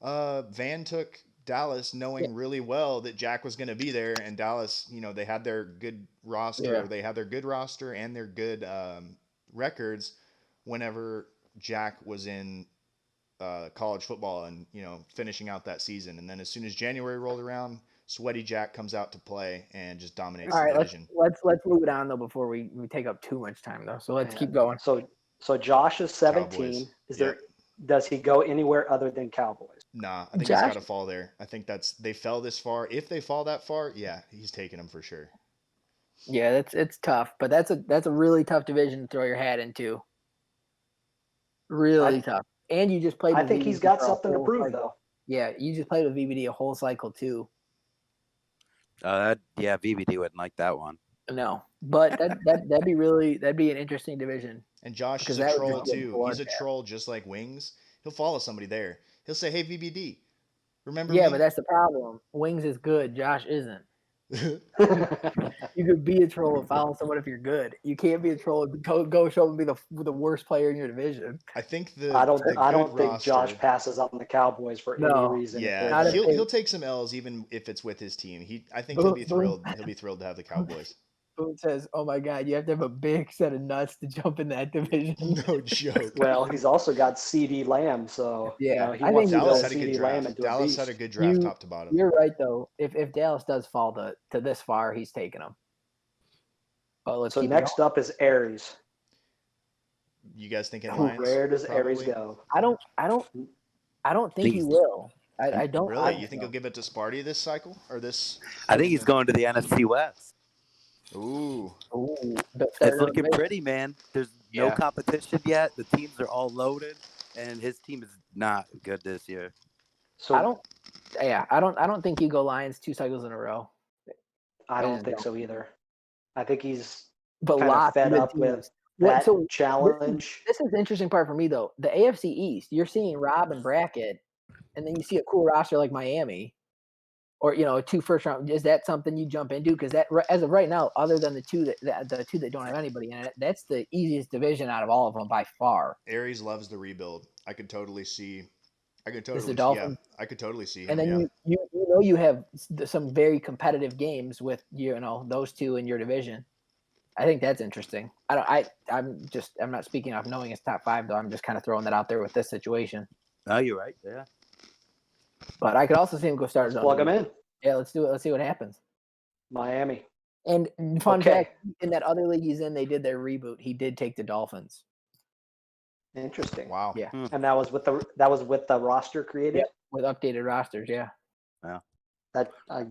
Van took Dallas knowing really well that Jack was going to be there, and Dallas, they had their good roster. Yeah. They had their good roster and their good records whenever Jack was in college football and finishing out that season. And then as soon as January rolled around, Sweaty Jack comes out to play and just dominates All the right, division. let's move it on though before we take up too much time though. So let's keep going. So Josh is 17. Cowboys. Does he go anywhere other than Cowboys? Nah, I think Josh? he's got to fall there. I think they fell this far. If they fall that far, yeah, he's taking them for sure. Yeah, it's tough, but that's a really tough division to throw your hat into. Really tough. And you just played. I with think VBD he's got for a something to whole prove, cycle. though. Yeah, you just played with VBD a whole cycle too. VBD wouldn't like that one. No, but that'd be an interesting division. And Josh Because is a that would troll just be a too. He's a bloodbath. troll just like Wings. He'll follow somebody there. He'll say, "Hey VBD, remember Yeah, me?" but that's the problem. Wings is good. Josh isn't. You could be a troll and follow someone if you're good. You can't be a troll and go show and be the worst player in your division. I think I don't think roster, Josh passes on the Cowboys for any reason. Yeah, he'll take some L's even if it's with his team. I think he'll be thrilled. He'll be thrilled to have the Cowboys. Boone says, "Oh my God, you have to have a big set of nuts to jump in that division." No joke. Well, he's also got CD Lamb, so Yeah, he I wants think to Dallas build had a good CD Lamb draft. into Dallas a had a beast. good draft, top to bottom. You're right though. If Dallas does fall to this far, he's taking them. But let's So keep next up is Aries. You guys thinking Lions? Where does Aries probably? go? I don't think he will. I don't. Really? You think he'll give it to Sparty this cycle or this? I think he's going to the NFC West. Ooh. It's looking pretty, man. There's no Yeah. competition yet. The teams are all loaded, and his team is not good this year. So I don't think you go Lions 2 cycles in a row. I don't think so either. I think he's But kind of lots fed good up with teams. that challenge. This is the interesting part for me though. The AFC East, you're seeing Rob and bracket, and then you see a cool roster like Miami, or 2 first round. Is that something you jump into? Because that as of right now, other than the two that don't have anybody in it, that's the easiest division out of all of them by far. Aries loves the rebuild. I could totally see. I could Is the totally. Dolphins? Yeah, I could totally see him. And then you have some very competitive games with those two in your division. I think that's interesting. I'm not speaking off knowing it's top 5 though. I'm just kind of throwing that out there with this situation. No, you're right. Yeah. But I could also see him go start. Plug him in. Yeah, let's do it. Let's see what happens. Miami. And fun fact, in that other league he's in, they did their reboot. He did take the Dolphins. Interesting. Wow. Yeah. And that was with the roster created. Yep, with updated rosters. Yeah. Wow. That I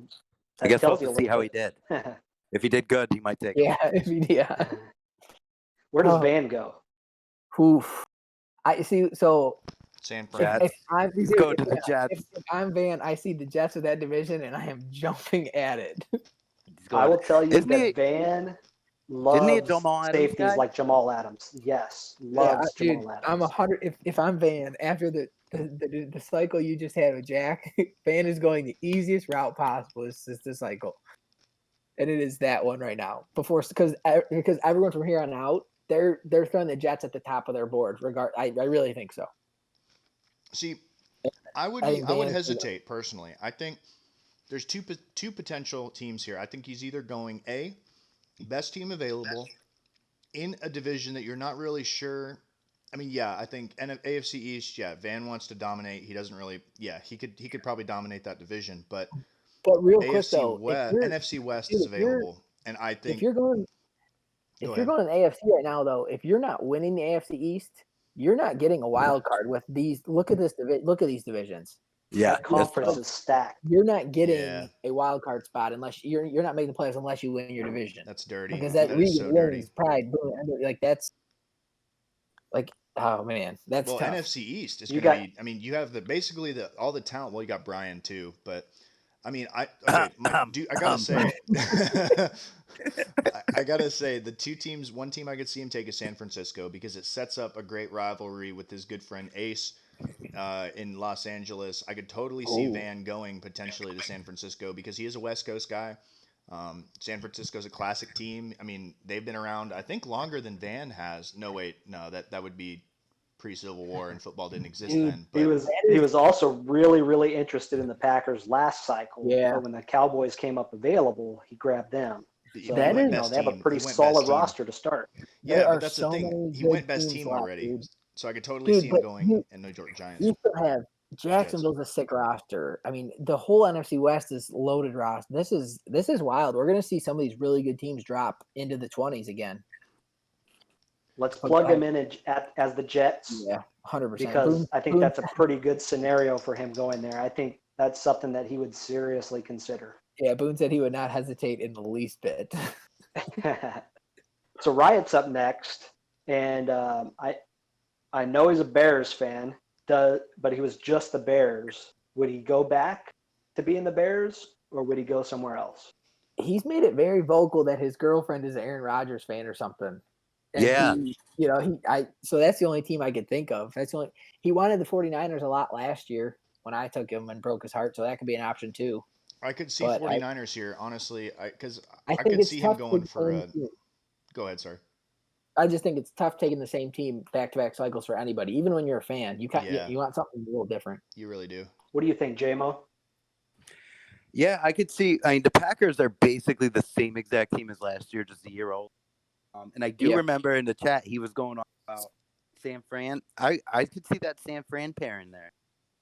guess we'll have to see how he did. If he did good, he might take it. Yeah. Where does Van go? Oof. I see. So San Fran. He's going to the Jets. If I'm Van, I see the Jets with that division, and I am jumping at it. I will tell you that Van loves safeties guy? like Jamal Adams. Yes, loves Jamal Adams. I'm 100. If I'm Van, after the cycle you just had with Jack, Van is going the easiest route possible. It's the cycle, and it is that one right now. Because everyone from here on out, they're throwing the Jets at the top of their board. I really think so. See, I would hesitate personally. I think there's two potential teams here. I think he's either going best team available in a division that you're not really sure. I mean, yeah, I think AFC East, Van wants to dominate. He doesn't really, he could probably dominate that division, but real AFC quick though, NFC West is available, and I think if you're going in AFC right now though, if you're not winning the AFC East, you're not getting a wild card with these. Look at these divisions. Yeah, conference is stacked. You're not getting a wild card spot unless you're not making the playoffs unless you win your division. That's dirty. Because that is so dirty. Pride, like that's like oh man, that's tough. NFC East is going to be. I mean, you have basically all the talent. Well, you got Brian too, but I mean, I gotta say, I gotta say, the two teams, one team I could see him take is San Francisco because it sets up a great rivalry with his good friend Ace in Los Angeles. I could totally see Ooh. Van going potentially to San Francisco because he is a West Coast guy. San Francisco's a classic team. I mean, they've been around, I think, longer than Van has. No, wait, no, that would be pre-Civil War, and football didn't exist Dude, then. He But was also really, really interested in the Packers last cycle. Yeah. But when the Cowboys came up available, he grabbed them. So, That is- they have a pretty He went solid best team. roster to start. Yeah, There but are that's so the thing. many He good went best teams team left, already, dude. so I could totally Dude, see him but going in New York Giants. You still have Jacksonville's a sick roster. I mean, the whole NFC West is loaded roster. This is wild. We're gonna see some of these really good teams drop into the 20s again. Let's But plug go him in as the Jets Yeah, 100%. because I think that's a pretty good scenario for him going there. I think that's something that he would seriously consider. Yeah, Boone said he would not hesitate in the least bit. So Riot's up next, and I know he's a Bears fan, but he was just the Bears. Would he go back to being the Bears, or would he go somewhere else? He's made it very vocal that his girlfriend is an Aaron Rodgers fan or something. And Yeah. so that's the only team I could think of. He wanted the 49ers a lot last year when I took him and broke his heart, so that could be an option too. I could see But 49ers here, honestly, because I I think could it's see tough him going to for take a. the same team. Go ahead, sorry. I just think it's tough taking the same team back-to-back cycles for anybody, even when you're a fan. Yeah. You want something a little different. You really do. What do you think, J-Mo? Yeah, I could see. I mean, the Packers are basically the same exact team as last year, just a year old. And I do remember in the chat he was going on about San Fran. I could see that San Fran pairing there.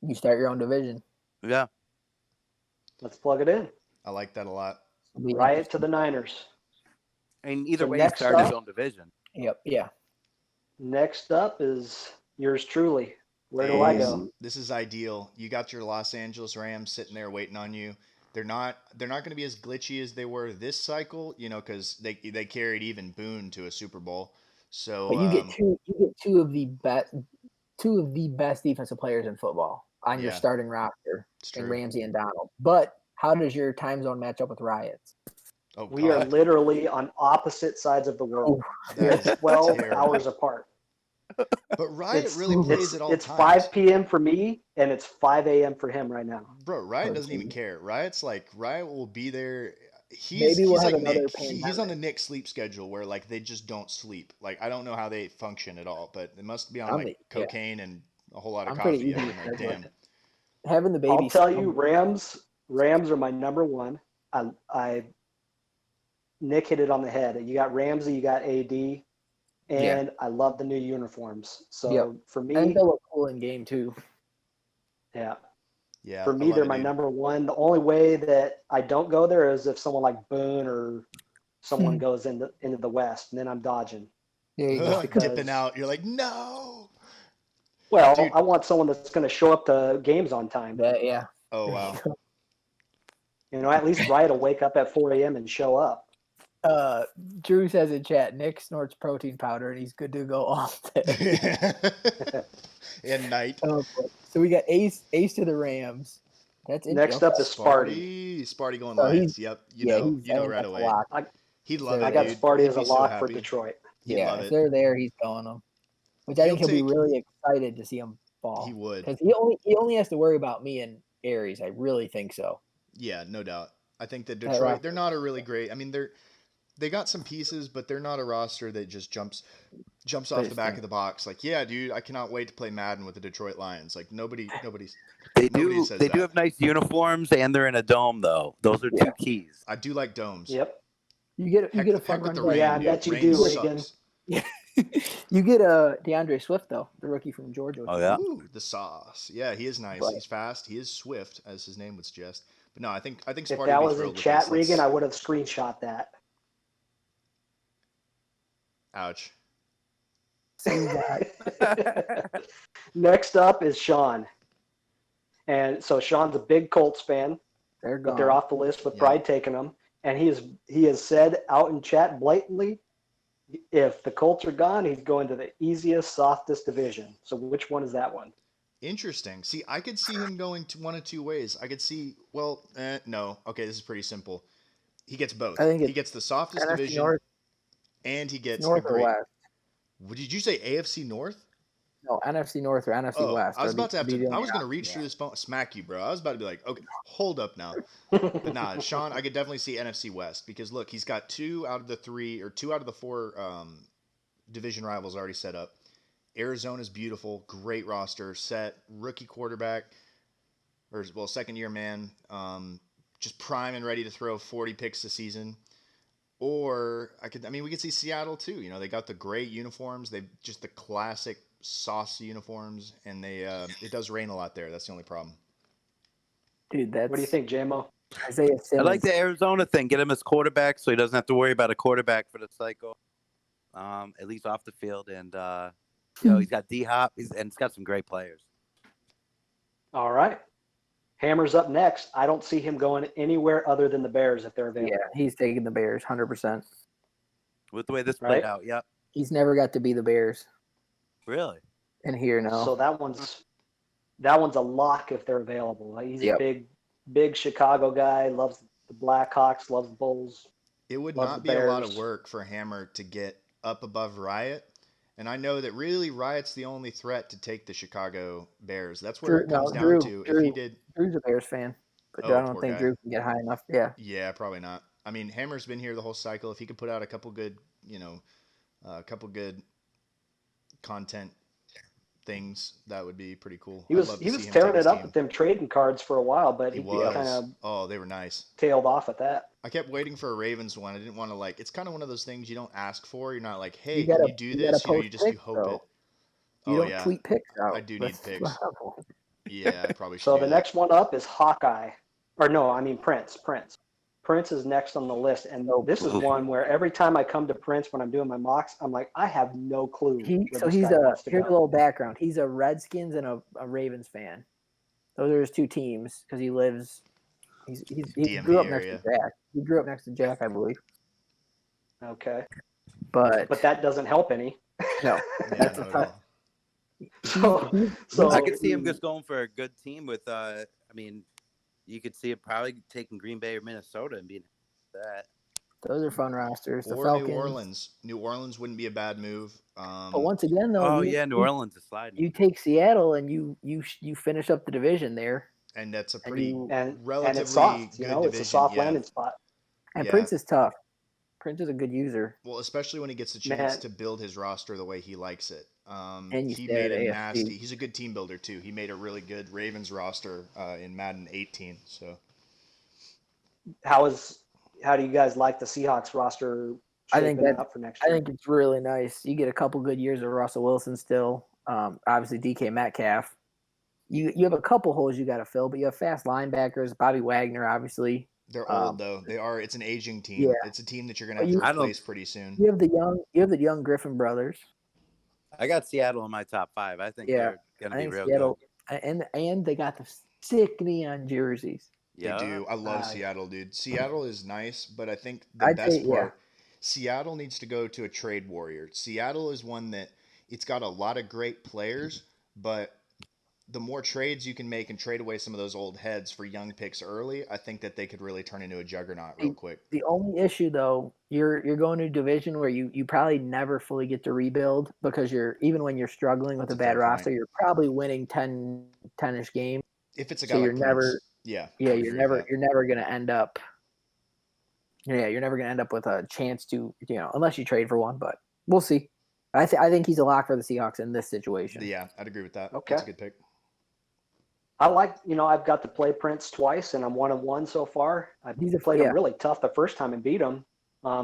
You start your own division. Yeah. Let's plug it in. I like that a lot. Riot to the Niners. And either So way, he next started his up- own division. Yep. Yeah. Next up is yours truly. Where do I go? This is ideal. You got your Los Angeles Rams sitting there waiting on you. They're not going to be as glitchy as they were this cycle, because they carried even Boone to a Super Bowl. So But you get two of the best defensive players in football on your Yeah. starting roster, It's in true. Ramsey and Donald. But how does your time zone match up with Riots? Oh, We are God. literally on opposite sides of the world. We That are is 12 terrible. hours apart. But Riot It's- really plays at all It's times. 5 p.m. for me, and it's 5 a.m. for him right now. Bro, Riot doesn't even care. Riot will be there. Maybe we'll he's have like another Nick. He's on the pandemic. Nick sleep schedule where like they just don't sleep. Like I don't know how they function at all, but it must be on I'm like the- yeah. cocaine and a whole lot of I'm pretty coffee easy every night. to Damn. Having the baby. I'll tell you, Rams are my number one. I Nick hit it on the head. You got Ramsey, you got AD, and I love the new uniforms. So Yep. for I think me, they'll look cool in game too. yeah. Yeah. For I me, love they're it, my dude. number one. The only way that I don't go there is if someone like Boone or someone goes into the West, and then I'm dodging. There you go. because- Dipping out. You're like, no. Well, Dude. I want someone that's going to show up to games on time. Yeah. Oh wow. At least Riot will wake up at 4 a.m. and show up. Drew says in chat, Nick snorts protein powder and he's good to go all day. And night. Oh, boy. So we got Ace to the Rams. That's it. Next up is Sparty. Sparty going So Lions. Yep. You I know think right that's a away. lock. He'd love So it, I got dude. Sparty He'd as a be so lock for happy. Detroit. He'd Yeah, love if it. they're there, he's going them. Which I think he'll be take- really excited to see him fall. He would. Because he only has to worry about me and Aries. I really think so. Yeah, no doubt. I think that That Detroit, roster- they're not a really great. I mean, they got some pieces, but they're not a roster that just jumps off the back of the box. Like, yeah, dude, I cannot wait to play Madden with the Detroit Lions. Like nobody's. They Nobody do. says They that. do have nice uniforms, and they're in a dome, though. Those are two keys. I do like domes. Yep. You get a fun Heck with run. the game. rain. Yeah, I dude. bet you Rain do, sucks. Reagan. You get DeAndre Swift though, the rookie from Georgia. Oh yeah. Ooh, the sauce. Yeah, he is nice. But- He's fast. He is swift, as his name would suggest. But no, I think If Sparty that would be was in thrilled with chat, this. Regan, I would have screenshot that. Ouch. Next up is Sean. And so Sean's a big Colts fan, They're but gone. they're off the list with Yeah. Pride taking them. And he has said out in chat blatantly, if the Colts are gone, he's going to the easiest, softest division. So which one is that one? Interesting. See, I could see him going to one of two ways. I could see, well, no. Okay, this is pretty simple. He gets I both. think He it's gets the softest NFC division, North, and he gets a North or great. West. What did you say? AFC North? No, NFC North or NFC Oh, West. I was Are the, about to have be to. the I only was gonna option reach through there. this phone, smack you, bro. I was about to be like, okay, hold up now. But nah, Sean, I could definitely see NFC West because look, he's got two out of the three or two out of the four division rivals already set up. Arizona's beautiful, great roster, set rookie quarterback, or well, second year man, just prime and ready to throw 40 picks a season. Or we could see Seattle too. You know, they got the gray uniforms. They just the classic saucy uniforms, and it does rain a lot there. That's the only problem. Dude, that's What do you think, JMO? Isaiah I Simmons. like the Arizona thing. Get him as quarterback so he doesn't have to worry about a quarterback for the cycle, at least off the field. And, he's got D-Hop, and he's got some great players. All right. Hammer's up next. I don't see him going anywhere other than the Bears if they're available. Yeah, he's taking the Bears 100%. With the way this Right. played out, yep. He's never got to be the Bears Really? in here now. So that one's a lock if they're available. He's Yep. a big Chicago guy. Loves the Blackhawks. Loves the Bulls. It would Loves not the be a lot of Bears. work for Hammer to get up above Riot. And I know that really Riot's the only threat to take the Chicago Bears. That's where it comes down to. If he did, Drew's a Bears fan, but Oh, I don't poor think guy. Drew can get high enough. Yeah, yeah, probably not. I mean, Hammer's been here the whole cycle. If he could put out a couple good, a couple good content things, that would be pretty cool. He I'd was love to he see was him tearing take his it up team. with them trading cards for a while, but He he was. kind of Oh, they were nice. tailed off at that. I kept waiting for a Ravens one. I didn't want to it's kind of one of those things you don't ask for. You're not like, hey, can you do this? gotta You just you post hope picks, it. though. You Oh don't yeah, tweet picks out. I do need That's picks. the problem. Yeah, I probably should So do the that. next one up is Hawkeye, or no, I mean Prince. Prince is next on the list, and So- this is one where every time I come to Prince when I'm doing my mocks, I'm like, I have no clue. Here's where this guy wants to here's a go. little background. He's a Redskins and a Ravens fan. Those are his two teams because he DMV grew up next area. to Jack. He grew up next to Jack, I believe. Okay, But that doesn't help any. no, Yeah, that's not a at tough. all. So I could see him just going for a good team with, you could see it probably taking Green Bay or Minnesota and being that. Those are fun rosters. The Or Falcons. New Orleans. New Orleans wouldn't be a bad move. But once again, though, New Orleans is sliding. You take Seattle and you finish up the division there. and that's a and pretty you- and relatively it's soft, good it's division. a soft yeah. landing spot. And Yeah. Prince is tough. Prince is a good user. Well, especially when he gets a chance Man. to build his roster the way he likes it. And you He stay made at a AFC. nasty. He's a good team builder too. He made a really good Ravens roster in Madden 18. So How do you guys like the Seahawks roster I think shaping that- up for next I year? think it's really nice. You get a couple good years of Russell Wilson still. Obviously, DK Metcalf. You have a couple holes you got to fill, but you have fast linebackers. Bobby Wagner, obviously. they're old though. They are. It's an aging team. Yeah. It's a team that you're gonna But have to I don't- replace pretty soon. You have the young Griffin brothers. I got Seattle in my top 5. I think Yeah, they're going I to be think real Seattle, good. and they got the sick neon jerseys. Yeah. They do. I love Nice. Seattle, dude. Seattle is nice, but I think the I'd best say, yeah. part, Seattle needs to go to a trade warrior. Seattle is one that it's got a lot of great players, but the more trades you can make and trade away some of those old heads for young picks early, I think that they could really turn into a juggernaut real quick. The only issue, though, you're going to a division where you probably never fully get to rebuild because even when you're struggling with That's a a bad fair point. roster, you're probably winning 10-ish games. If it's a So guy like you're Prince, never- yeah, I Yeah, would you're agree with never that. you're never gonna end up. Yeah, you're never gonna end up with a chance to unless you trade for one. But we'll see. I think he's a lock for the Seahawks in this situation. Yeah, I'd agree with that. Okay. That's a good pick. I like, I've got to play Prince twice, and I'm 1-1 so far. I He's a- played yeah. him really tough the first time and beat him.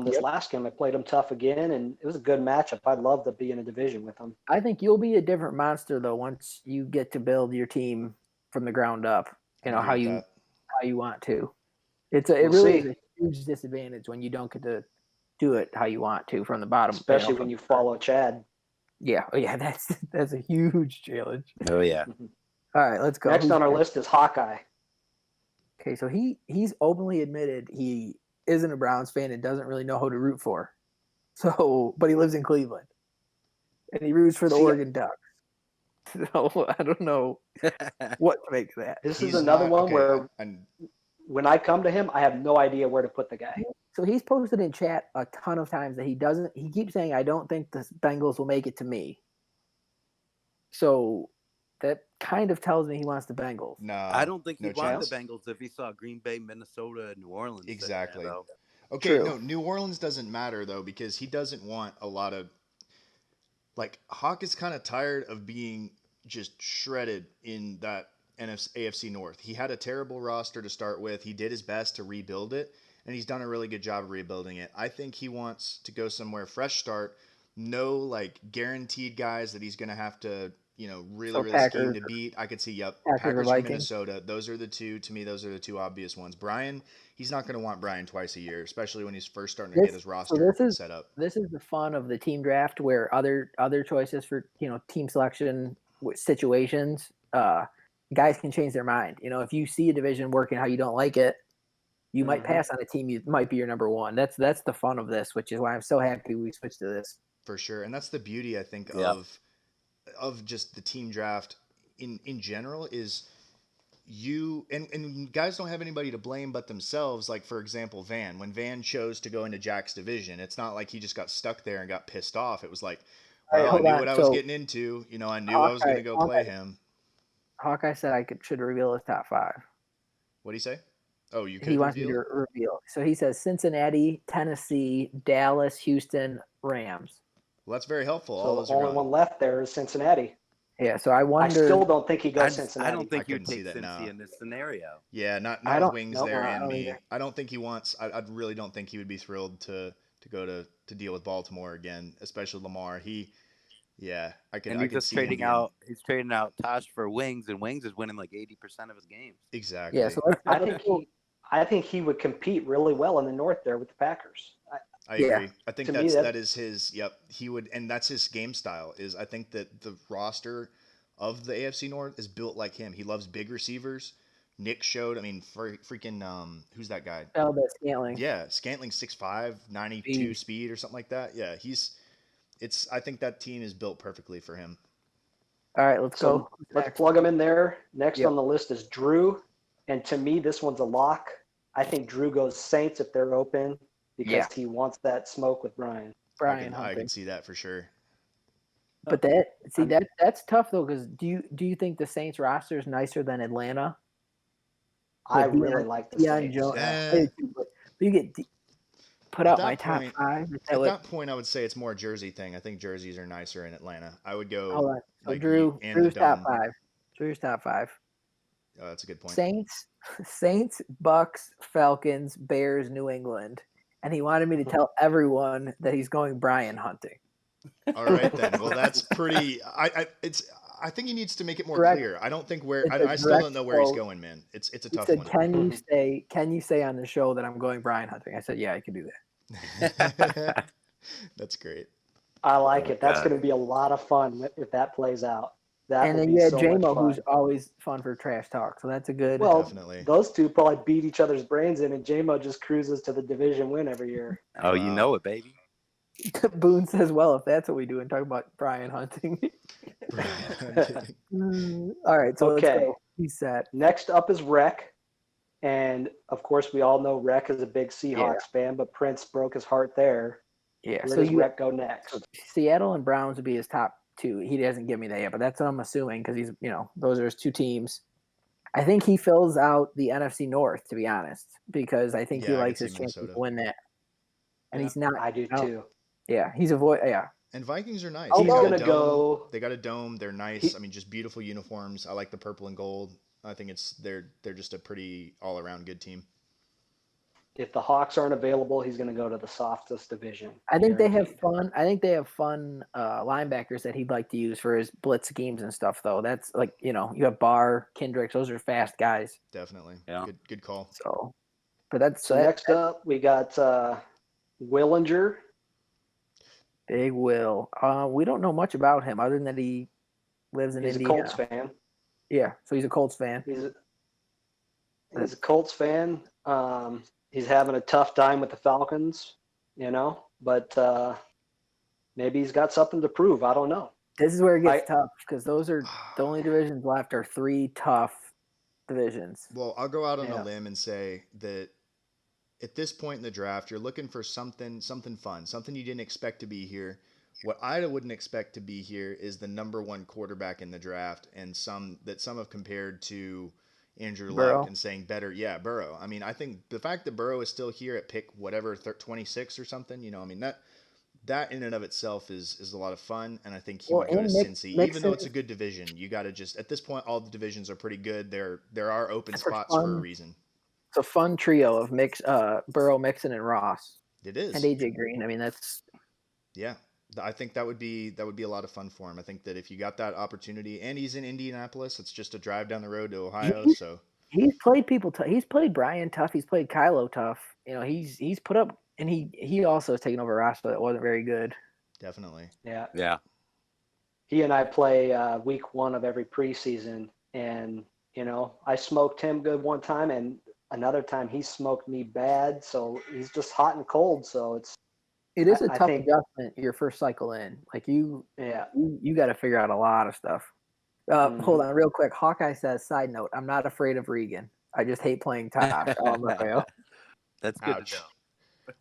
This Yep. last game, I played him tough again, and it was a good matchup. I'd love to be in a division with him. I think you'll be a different monster though once you get to build your team from the ground up. I'd How agree with you that. how you want to. It We'll really see. is a huge disadvantage when you don't get to do it how you want to from the bottom. Especially when you follow Chad. Yeah, that's a huge challenge. Oh, yeah. All right, let's go. Next Who's on our next? list is Hawkeye. Okay, so he's openly admitted he isn't a Browns fan and doesn't really know who to root for. So, but he lives in Cleveland, and he roots for the See, Oregon Ducks. So I don't know what to make of that. This He's is another not- one okay, where and when I come to him, I have no idea where to put the guy. So he's posted in chat a ton of times that he keeps saying, I don't think the Bengals will make it to me. So that kind of tells me he wants the Bengals. no, I don't think no he'd want chance. the Bengals if he saw Green Bay, Minnesota, and New Orleans. sitting there, Exactly. though. Okay, True. no, New Orleans doesn't matter though because he doesn't want a lot of like Hawk is kind of tired of being just shredded in that AFC North. He had a terrible roster to start with. He did his best to rebuild it, and he's done a really good job of rebuilding it. I think he wants to go somewhere fresh start. No like guaranteed guys that he's going to have to, really So really scheme Packers- to beat. I could see Packers or Packers or Vikings. Minnesota. Those are the two to me. Those are the two obvious ones. Brian, he's not going to want Brian twice a year, especially when he's first starting to get his roster set up. This is the fun of the team draft where other choices for team selection situations, guys can change their mind. If you see a division working how you don't like it, you might pass on a team you might be your number one. That's the fun of this, which is why I'm so happy we switched to this. For sure, and that's the beauty I think Yeah. of just the team draft in general is you and guys don't have anybody to blame but themselves. Like for example, when Van chose to go into Jack's division, it's not like he just got stuck there and got pissed off. It was like, All right, well, I hold knew on. what I was So- getting into. I knew I was going to go play him. Hawkeye said I should reveal his top 5. What do you say? Oh, you could He wants me reveal? to reveal. So he says Cincinnati, Tennessee, Dallas, Houston, Rams. Well, that's very helpful. So All the those are only gone. one left there is Cincinnati. Yeah, so I I wonder. still don't think he goes I Cincinnati. don't think I he would couldn't see take that, Cincy no. in this scenario. Yeah, not I with don't- wings no, there I and don't me. either. I don't think he wants. I really don't think he would be thrilled to go to deal with Baltimore again, especially Lamar. Yeah, I could. And I he's could just see him trading being- out. He's trading out Tosh for Wings, and Wings is winning like 80% of his games. Exactly. Yeah, so let's, I think he would compete really well in the North there with the Packers. I Yeah. agree. I think To me, that is his. Yep, he would, and that's his game style. Is I think that the roster of the AFC North is built like him. He loves big receivers. Nick showed. I mean, freaking who's that guy? Valdez Scantling. Yeah, Scantling 6'5", 92 speed or something like that. Yeah, I think that team is built perfectly for him. All right, let's So go. let's plug him in there. Next Yep. on the list is Drew. And to me, this one's a lock. I think Drew goes Saints if they're open because Yeah. he wants that smoke with Brian. Brian I Hunting. can see that for sure. But that's tough though, because do you think the Saints roster is nicer than Atlanta? I With really Deion- like the Deion Saints. Jones. Yeah. I do too, but you get put At out that my top point- 5. At that point, I would say it's more a jersey thing. I think jerseys are nicer in Atlanta. I would go. Hold on. So like, Drew, and the Drew's top dome. 5. Drew's top 5. Oh, that's a good point. Saints, Bucks, Falcons, Bears, New England. And he wanted me to tell everyone that he's going Brian Hunting. All right then. Well, that's pretty. I think he needs to make it more Direct- clear. I don't think where. it's a I still don't direct know where he's quote. going, man. It's a He tough said, one. Can you say on the show that I'm going Brian Hunting? I said, yeah, I can do that. That's great. I like it. That's God. going to be a lot of fun if that plays out. That And would then be you had so much JMO, fun. who's always fun for trash talk. So that's a good. Well, Definitely. those two probably beat each other's brains in, and JMO just cruises to the division win every year. Oh, you Wow. know it, baby. Boone says, well, if that's what we do and talk about Brian Hunting. All right, so Okay. let's go. He's set. Next up is Rec. And of course, we all know Rec is a big Seahawks fan, but Prince broke his heart there. Yeah, Where so does you Rec go next? Seattle and Browns would be his top 2. He doesn't give me that yet, but that's what I'm assuming because he's, those are his 2 teams. I think he fills out the NFC North, to be honest, because I think he Yeah, I likes could his see chances to Minnesota. win that. And Yeah, he's not. I do I don't- too. Yeah, he's yeah. And Vikings are nice. He's They got a gonna dome. go- They got a dome. They're nice. I mean, just beautiful uniforms. I like the purple and gold. I think they're just a pretty all around good team. If the Hawks aren't available, he's going to go to the softest division. I think they have Guaranteed. fun. I think they have fun linebackers that he'd like to use for his blitz schemes and stuff. Though that's like you have Barr, Kendricks; those are fast guys. Definitely. Yeah. Good call. So, but that's So next up, we got Willinger. Big Will. We don't know much about him other than that he lives in He's a Indiana. Colts fan. Yeah, so he's a Colts fan. He's a Colts fan. He's having a tough time with the Falcons, but maybe he's got something to prove. I don't know. This is where it gets tough because those are the only divisions left are 3 tough divisions. Well, I'll go out on a limb and say that at this point in the draft, you're looking for something fun, something you didn't expect to be here. What I wouldn't expect to be here is the number 1 quarterback in the draft, and some have compared to Andrew Burrow. Luck and saying better. Yeah, Burrow. I mean, I think the fact that Burrow is still here at pick whatever 26 or something, I mean that in and of itself is a lot of fun, and I think he would go to Cincy, even though it's a good division. You got to just at this point, all the divisions are pretty good. There are open spots for a reason. It's a fun trio of Burrow, Mixon, and Ross. It is. And AJ Green. I mean, that's I think that would be a lot of fun for him. I think that if you got that opportunity, and he's in Indianapolis, it's just a drive down the road to Ohio. He's played people tough. He's played Brian tough. He's played Kylo tough. He's put up, and he also has taken over a roster that wasn't very good. Definitely. Yeah. He and I play week 1 of every preseason, and I smoked him good one time, and another time he smoked me bad. So he's just hot and cold. So it is a tough adjustment your first cycle in. Like you got to figure out a lot of stuff. Hold on real quick. Hawkeye says, side note, I'm not afraid of Regan. I just hate playing Tosh. That's good to know.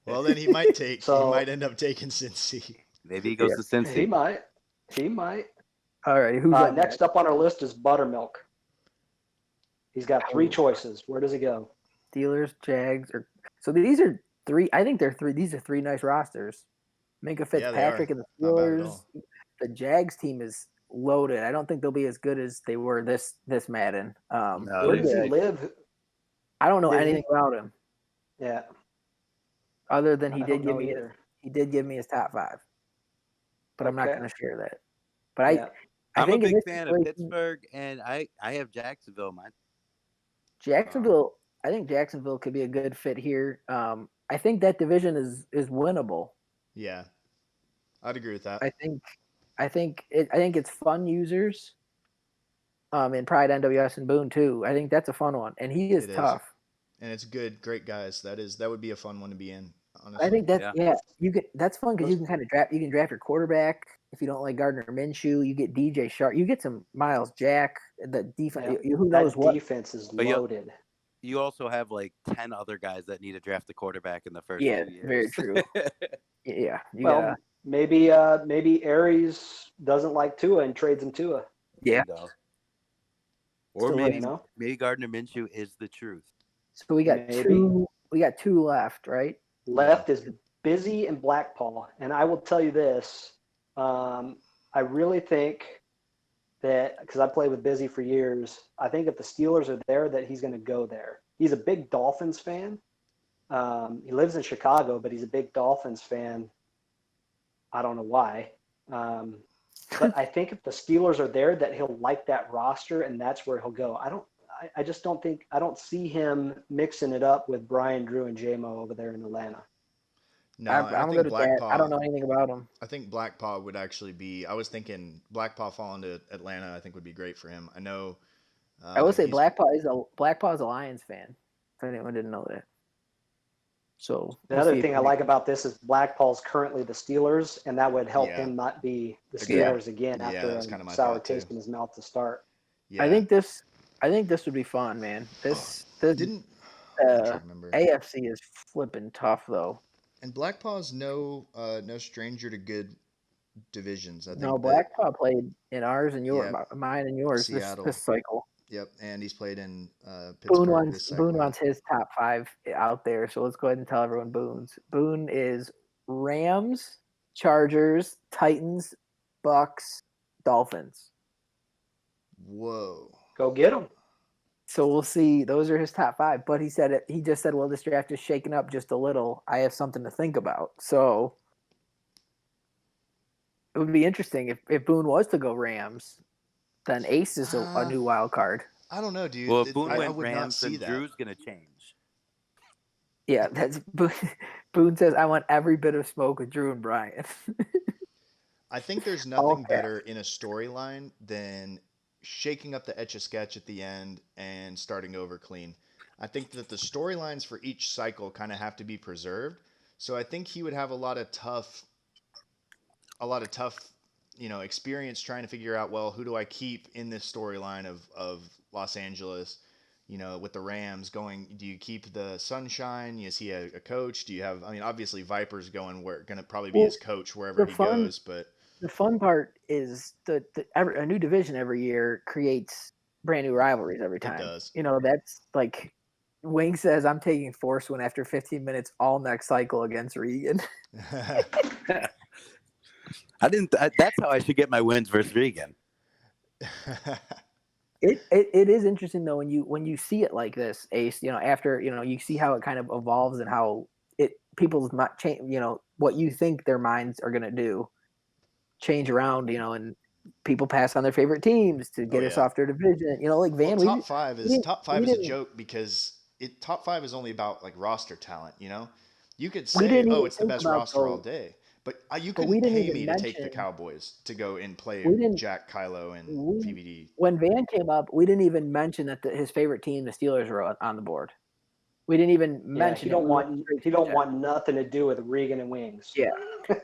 Well, then he might he might end up taking Cincy. Maybe he goes to Cincy. He might. All right. Who's next up on our list is Buttermilk. He's got 3 choices. Where does he go? Steelers, Jags, so these are 3. I think these are 3 nice rosters. Minka Fitzpatrick and the Steelers. The Jags team is loaded. I don't think they'll be as good as they were this Madden. Where does he live? I don't know anything about him. Yeah. Other than he did give me his top 5. But I'm not going to share that. But I'm a big fan of Pittsburgh, and I have Jacksonville. I think Jacksonville could be a good fit here. I think that division is winnable. Yeah, I'd agree with that. I think it's fun users. And Pride, NWS, and Boone too. I think that's a fun one, and he is tough. And it's good, great guys. That would be a fun one to be in. Honestly. I think that's fun because you can kind of draft. You can draft your quarterback if you don't like Gardner Minshew. You get DJ Sharp. You get some Miles Jack. The defense. Who knows what defense is loaded. You also have like 10 other guys that need to draft the quarterback in the first 2 years. Very true. Maybe Aries doesn't like Tua and trades him Tua. Yeah. Or maybe Gardner Minshew is the truth. So we got 2. We got 2 left, right? Left is Busy and Blackpaw, and I will tell you this: I really think that because I played with Busy for years, I think if the Steelers are there, that he's going to go there. He's a big Dolphins fan. He lives in Chicago, but he's a big Dolphins fan. I don't know why. But I think if the Steelers are there, that he'll like that roster, and that's where he'll go. I just don't think – I don't see him mixing it up with Brian, Drew, and J-Mo over there in Atlanta. No, I think Blackpaw – I don't know anything about him. I think Blackpaw would actually be – I was thinking Blackpaw falling to Atlanta I think would be great for him. I know I will say Blackpaw is a Lions fan, if anyone didn't know that. So the other thing I like about this is Blackpaw's currently the Steelers, and that would help him not be the Steelers again after a sour taste in his mouth to start. Yeah. I think this would be fun, man. AFC is flipping tough though. And Blackpaw's no stranger to good divisions. I think Blackpaw played in ours and yours, mine and yours this cycle. Yep, and he's played in Pittsburgh. Boone wants his top 5 out there, so let's go ahead and tell everyone Boone's. Boone is Rams, Chargers, Titans, Bucks, Dolphins. Whoa. Go get them. So we'll see. Those are his top 5. But he just said, well, this draft is shaking up just a little. I have something to think about. So it would be interesting if Boone was to go Rams. Then Ace is a new wild card. I don't know, dude. Well, if Boone went Rams, then Drew's going to change. Yeah, that's Boone says, I want every bit of smoke with Drew and Brian. I think there's nothing better in a storyline than shaking up the Etch-a-Sketch at the end and starting over clean. I think that the storylines for each cycle kind of have to be preserved. So I think he would have a lot of tough experience trying to figure out, well, who do I keep in this storyline of Los Angeles, with the Rams going. Do you keep the Sunshine? Is he a coach? Do you have? I mean, obviously Viper's going to probably be Well, his coach wherever the he fun goes, but the fun part is a new division every year creates brand new rivalries every it time. does. That's like Wing says, I'm taking Force One after 15 minutes all next cycle against Regan. That's how I should get my wins versus Regan. It is interesting though when you see it like this, Ace. After you see how it kind of evolves and how people's change. What you think their minds are gonna do change around. And people pass on their favorite teams to get us yeah. off their division. Like Van, Well, top five is a didn't joke because top five is only about like roster talent. You could we say, didn't oh, even it's the think best about roster all though. day, but you But we couldn't didn't pay even me to take the mention Cowboys to go and play we didn't Jack, Kylo, and we, PVD. when Van came up, we didn't even mention that his favorite team, the Steelers, were on the board. We didn't even Yeah, mention it. We went straight he to don't Jack. want nothing to do with Regan and Wings. Yeah,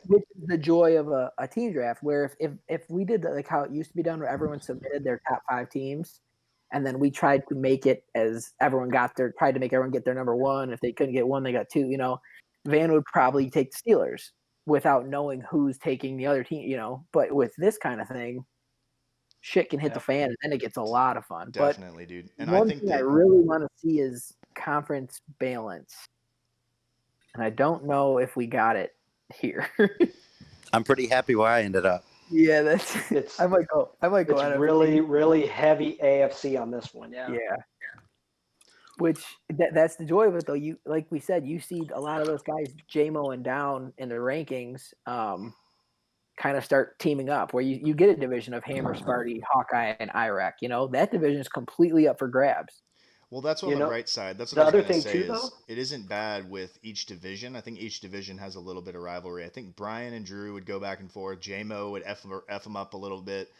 which is the joy of a team draft. Where if we did like how it used to be done, where everyone submitted their top 5 teams, and then we tried to make it as tried to make everyone get their number one. If they couldn't get one, they got 2. Van would probably take the Steelers without knowing who's taking the other team. But with this kind of thing, shit can hit the fan, and then it gets a lot of fun. Definitely, dude. And I One think thing I that really want to see is conference balance, and I don't know if we got it here. I'm pretty happy where I ended up. Yeah, that's. I might go. It's NFC. really, really heavy AFC on this one. Yeah. Yeah. Which that's the joy of it, though. You like we said, you see a lot of those guys, JMO and down in the rankings, kind of start teaming up. Where you get a division of Hammer, Sparty, Hawkeye, and Iraq. That division is completely up for grabs. Well, that's on the bright side. That's what the I was other going to thing say too, is though? it isn't bad with each division. I think each division has a little bit of rivalry. I think Brian and Drew would go back and forth. J-Mo would F them up a little bit.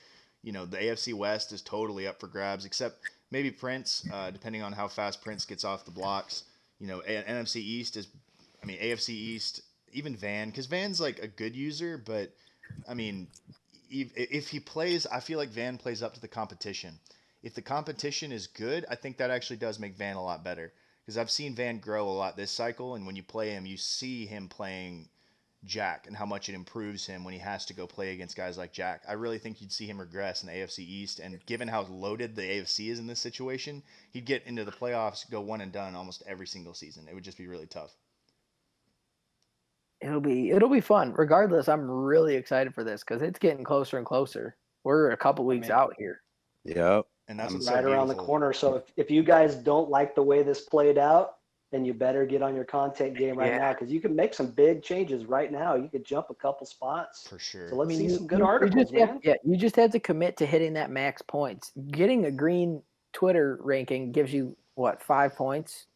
The AFC West is totally up for grabs, except maybe Prince, depending on how fast Prince gets off the blocks. NFC East is, I mean, AFC East, even Van, because Van's like a good user, but I mean, if he plays, I feel like Van plays up to the competition. If the competition is good, I think that actually does make Van a lot better. Because I've seen Van grow a lot this cycle, and when you play him, you see him playing Jack and how much it improves him when he has to go play against guys like Jack. I really think you'd see him regress in the AFC East, and given how loaded the AFC is in this situation, he'd get into the playoffs, go one and done almost every single season. It would just be really tough. It'll be fun. Regardless, I'm really excited for this because it's getting closer and closer. We're a couple weeks out here. Yep. And that's what's right so around the beautiful. corner. So if you guys don't like the way this played out, then you better get on your content game right now because you can make some big changes right now. You could jump a couple spots. For sure. So let's see some good articles, man. You just have to commit to hitting that max points. Getting a green Twitter ranking gives you, 5 points?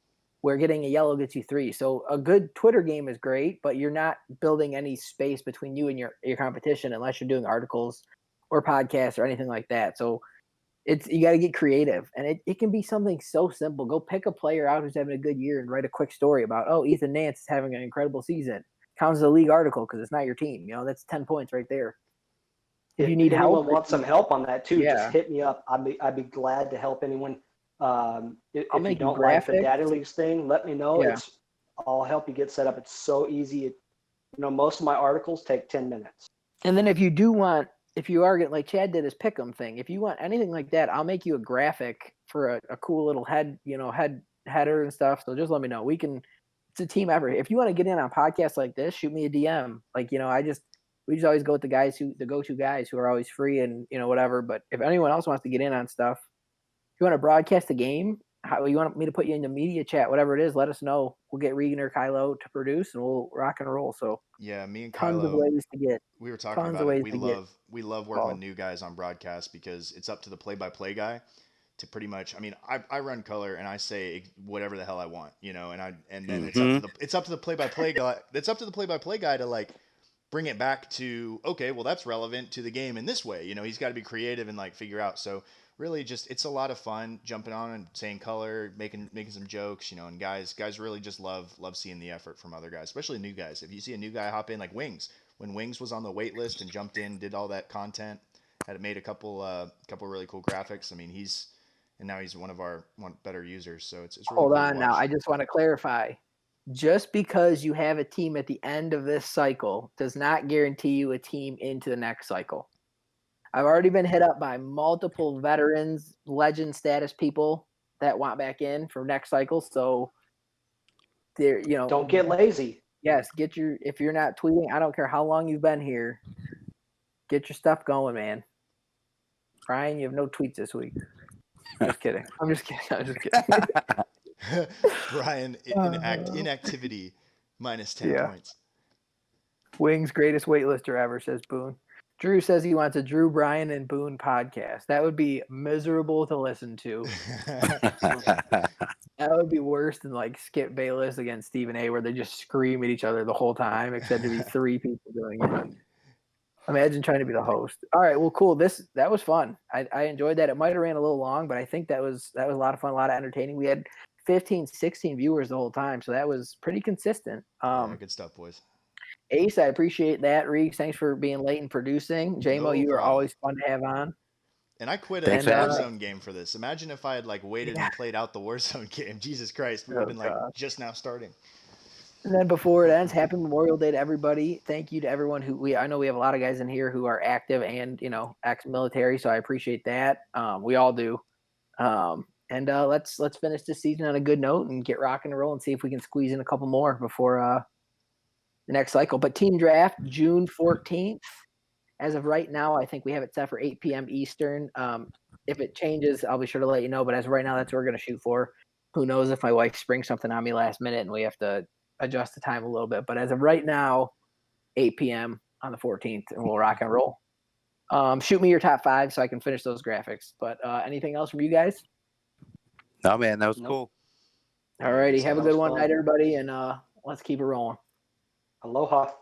Where getting a yellow gets you 3. So a good Twitter game is great, but you're not building any space between you and your competition unless you're doing articles or podcasts or anything like that. So you got to get creative, and it can be something so simple. Go pick a player out who's having a good year and write a quick story about, Ethan Nance is having an incredible season. Counts as a league article because it's not your team. That's 10 points right there. If you need anyone help, wants some help on that too, Yeah. just hit me up. I'd be glad to help anyone. If I'll you make don't like the graphics. Daddy Leagues thing, let me know. Yeah. I'll help you get set up. It's so easy. Most of my articles take 10 minutes. And then if you are getting like Chad did his pick'em thing, if you want anything like that, I'll make you a graphic for a cool little header and stuff. So just let me know. It's a team effort. If you want to get in on podcasts like this, shoot me a DM. Like, we just always go with the go-to guys who are always free and, whatever. But if anyone else wants to get in on stuff, if you want to broadcast the game, how you want me to put you in the media chat, whatever it is, let us know. We'll get Regan or Kylo to produce and we'll rock and roll. So yeah, me and tons of Kylo, ways to get. we were talking about it. We love working with new guys on broadcast because it's up to the play-by-play guy to pretty much. I mean, I run color and I say whatever the hell I want, and then it's up to the play-by-play guy. It's up to the play-by-play guy to like bring it back to, okay, well that's relevant to the game in this way. He's got to be creative and like figure out. So really, just it's a lot of fun jumping on and saying color, making some jokes, and guys really just love seeing the effort from other guys, especially new guys. If you see a new guy hop in, like Wings when Wings was on the wait list and jumped in, did all that content, had made a couple really cool graphics. I mean, now he's one of our better users. So it's really Hold cool on to now. watch. I just want to clarify. Just because you have a team at the end of this cycle does not guarantee you a team into the next cycle. I've already been hit up by multiple veterans, legend status people that want back in for next cycle. So there, Don't get lazy. yes, if you're not tweeting, I don't care how long you've been here, get your stuff going, man. Brian, you have no tweets this week. Just kidding. I'm just kidding. Brian, inactivity minus 10 points. Wings greatest weightlifter ever, says Boone. Drew says he wants a Drew, Brian, and Boone podcast. That would be miserable to listen to. That would be worse than like Skip Bayless against Stephen A, where they just scream at each other the whole time, except to be 3 people doing it. Imagine trying to be the host. All right, well, cool. That was fun. I enjoyed that. It might have ran a little long, but I think that was a lot of fun, a lot of entertaining. We had 15, 16 viewers the whole time, so that was pretty consistent. Good stuff, boys. Ace, I appreciate that. Reeks, thanks for being late and producing. JMO, you are always fun to have on. And I quit a Warzone game for this. Imagine if I had waited and played out the Warzone game. Jesus Christ, we would have been just now starting. And then before it ends, happy Memorial Day to everybody. Thank you to everyone I know we have a lot of guys in here who are active and ex-military, so I appreciate that. We all do. And let's finish this season on a good note and get rocking and rolling and see if we can squeeze in a couple more before the next cycle. But team draft June 14th. As of right now, I think we have it set for 8 p.m. Eastern. If it changes, I'll be sure to let you know. But as of right now, that's what we're going to shoot for. Who knows if my wife springs something on me last minute and we have to adjust the time a little bit. But as of right now, 8 p.m. on the 14th, and we'll rock and roll. Shoot me your top 5 so I can finish those graphics. But anything else from you guys? No, man, that was cool. All righty. Have a good one night, everybody, and let's keep it rolling. Aloha.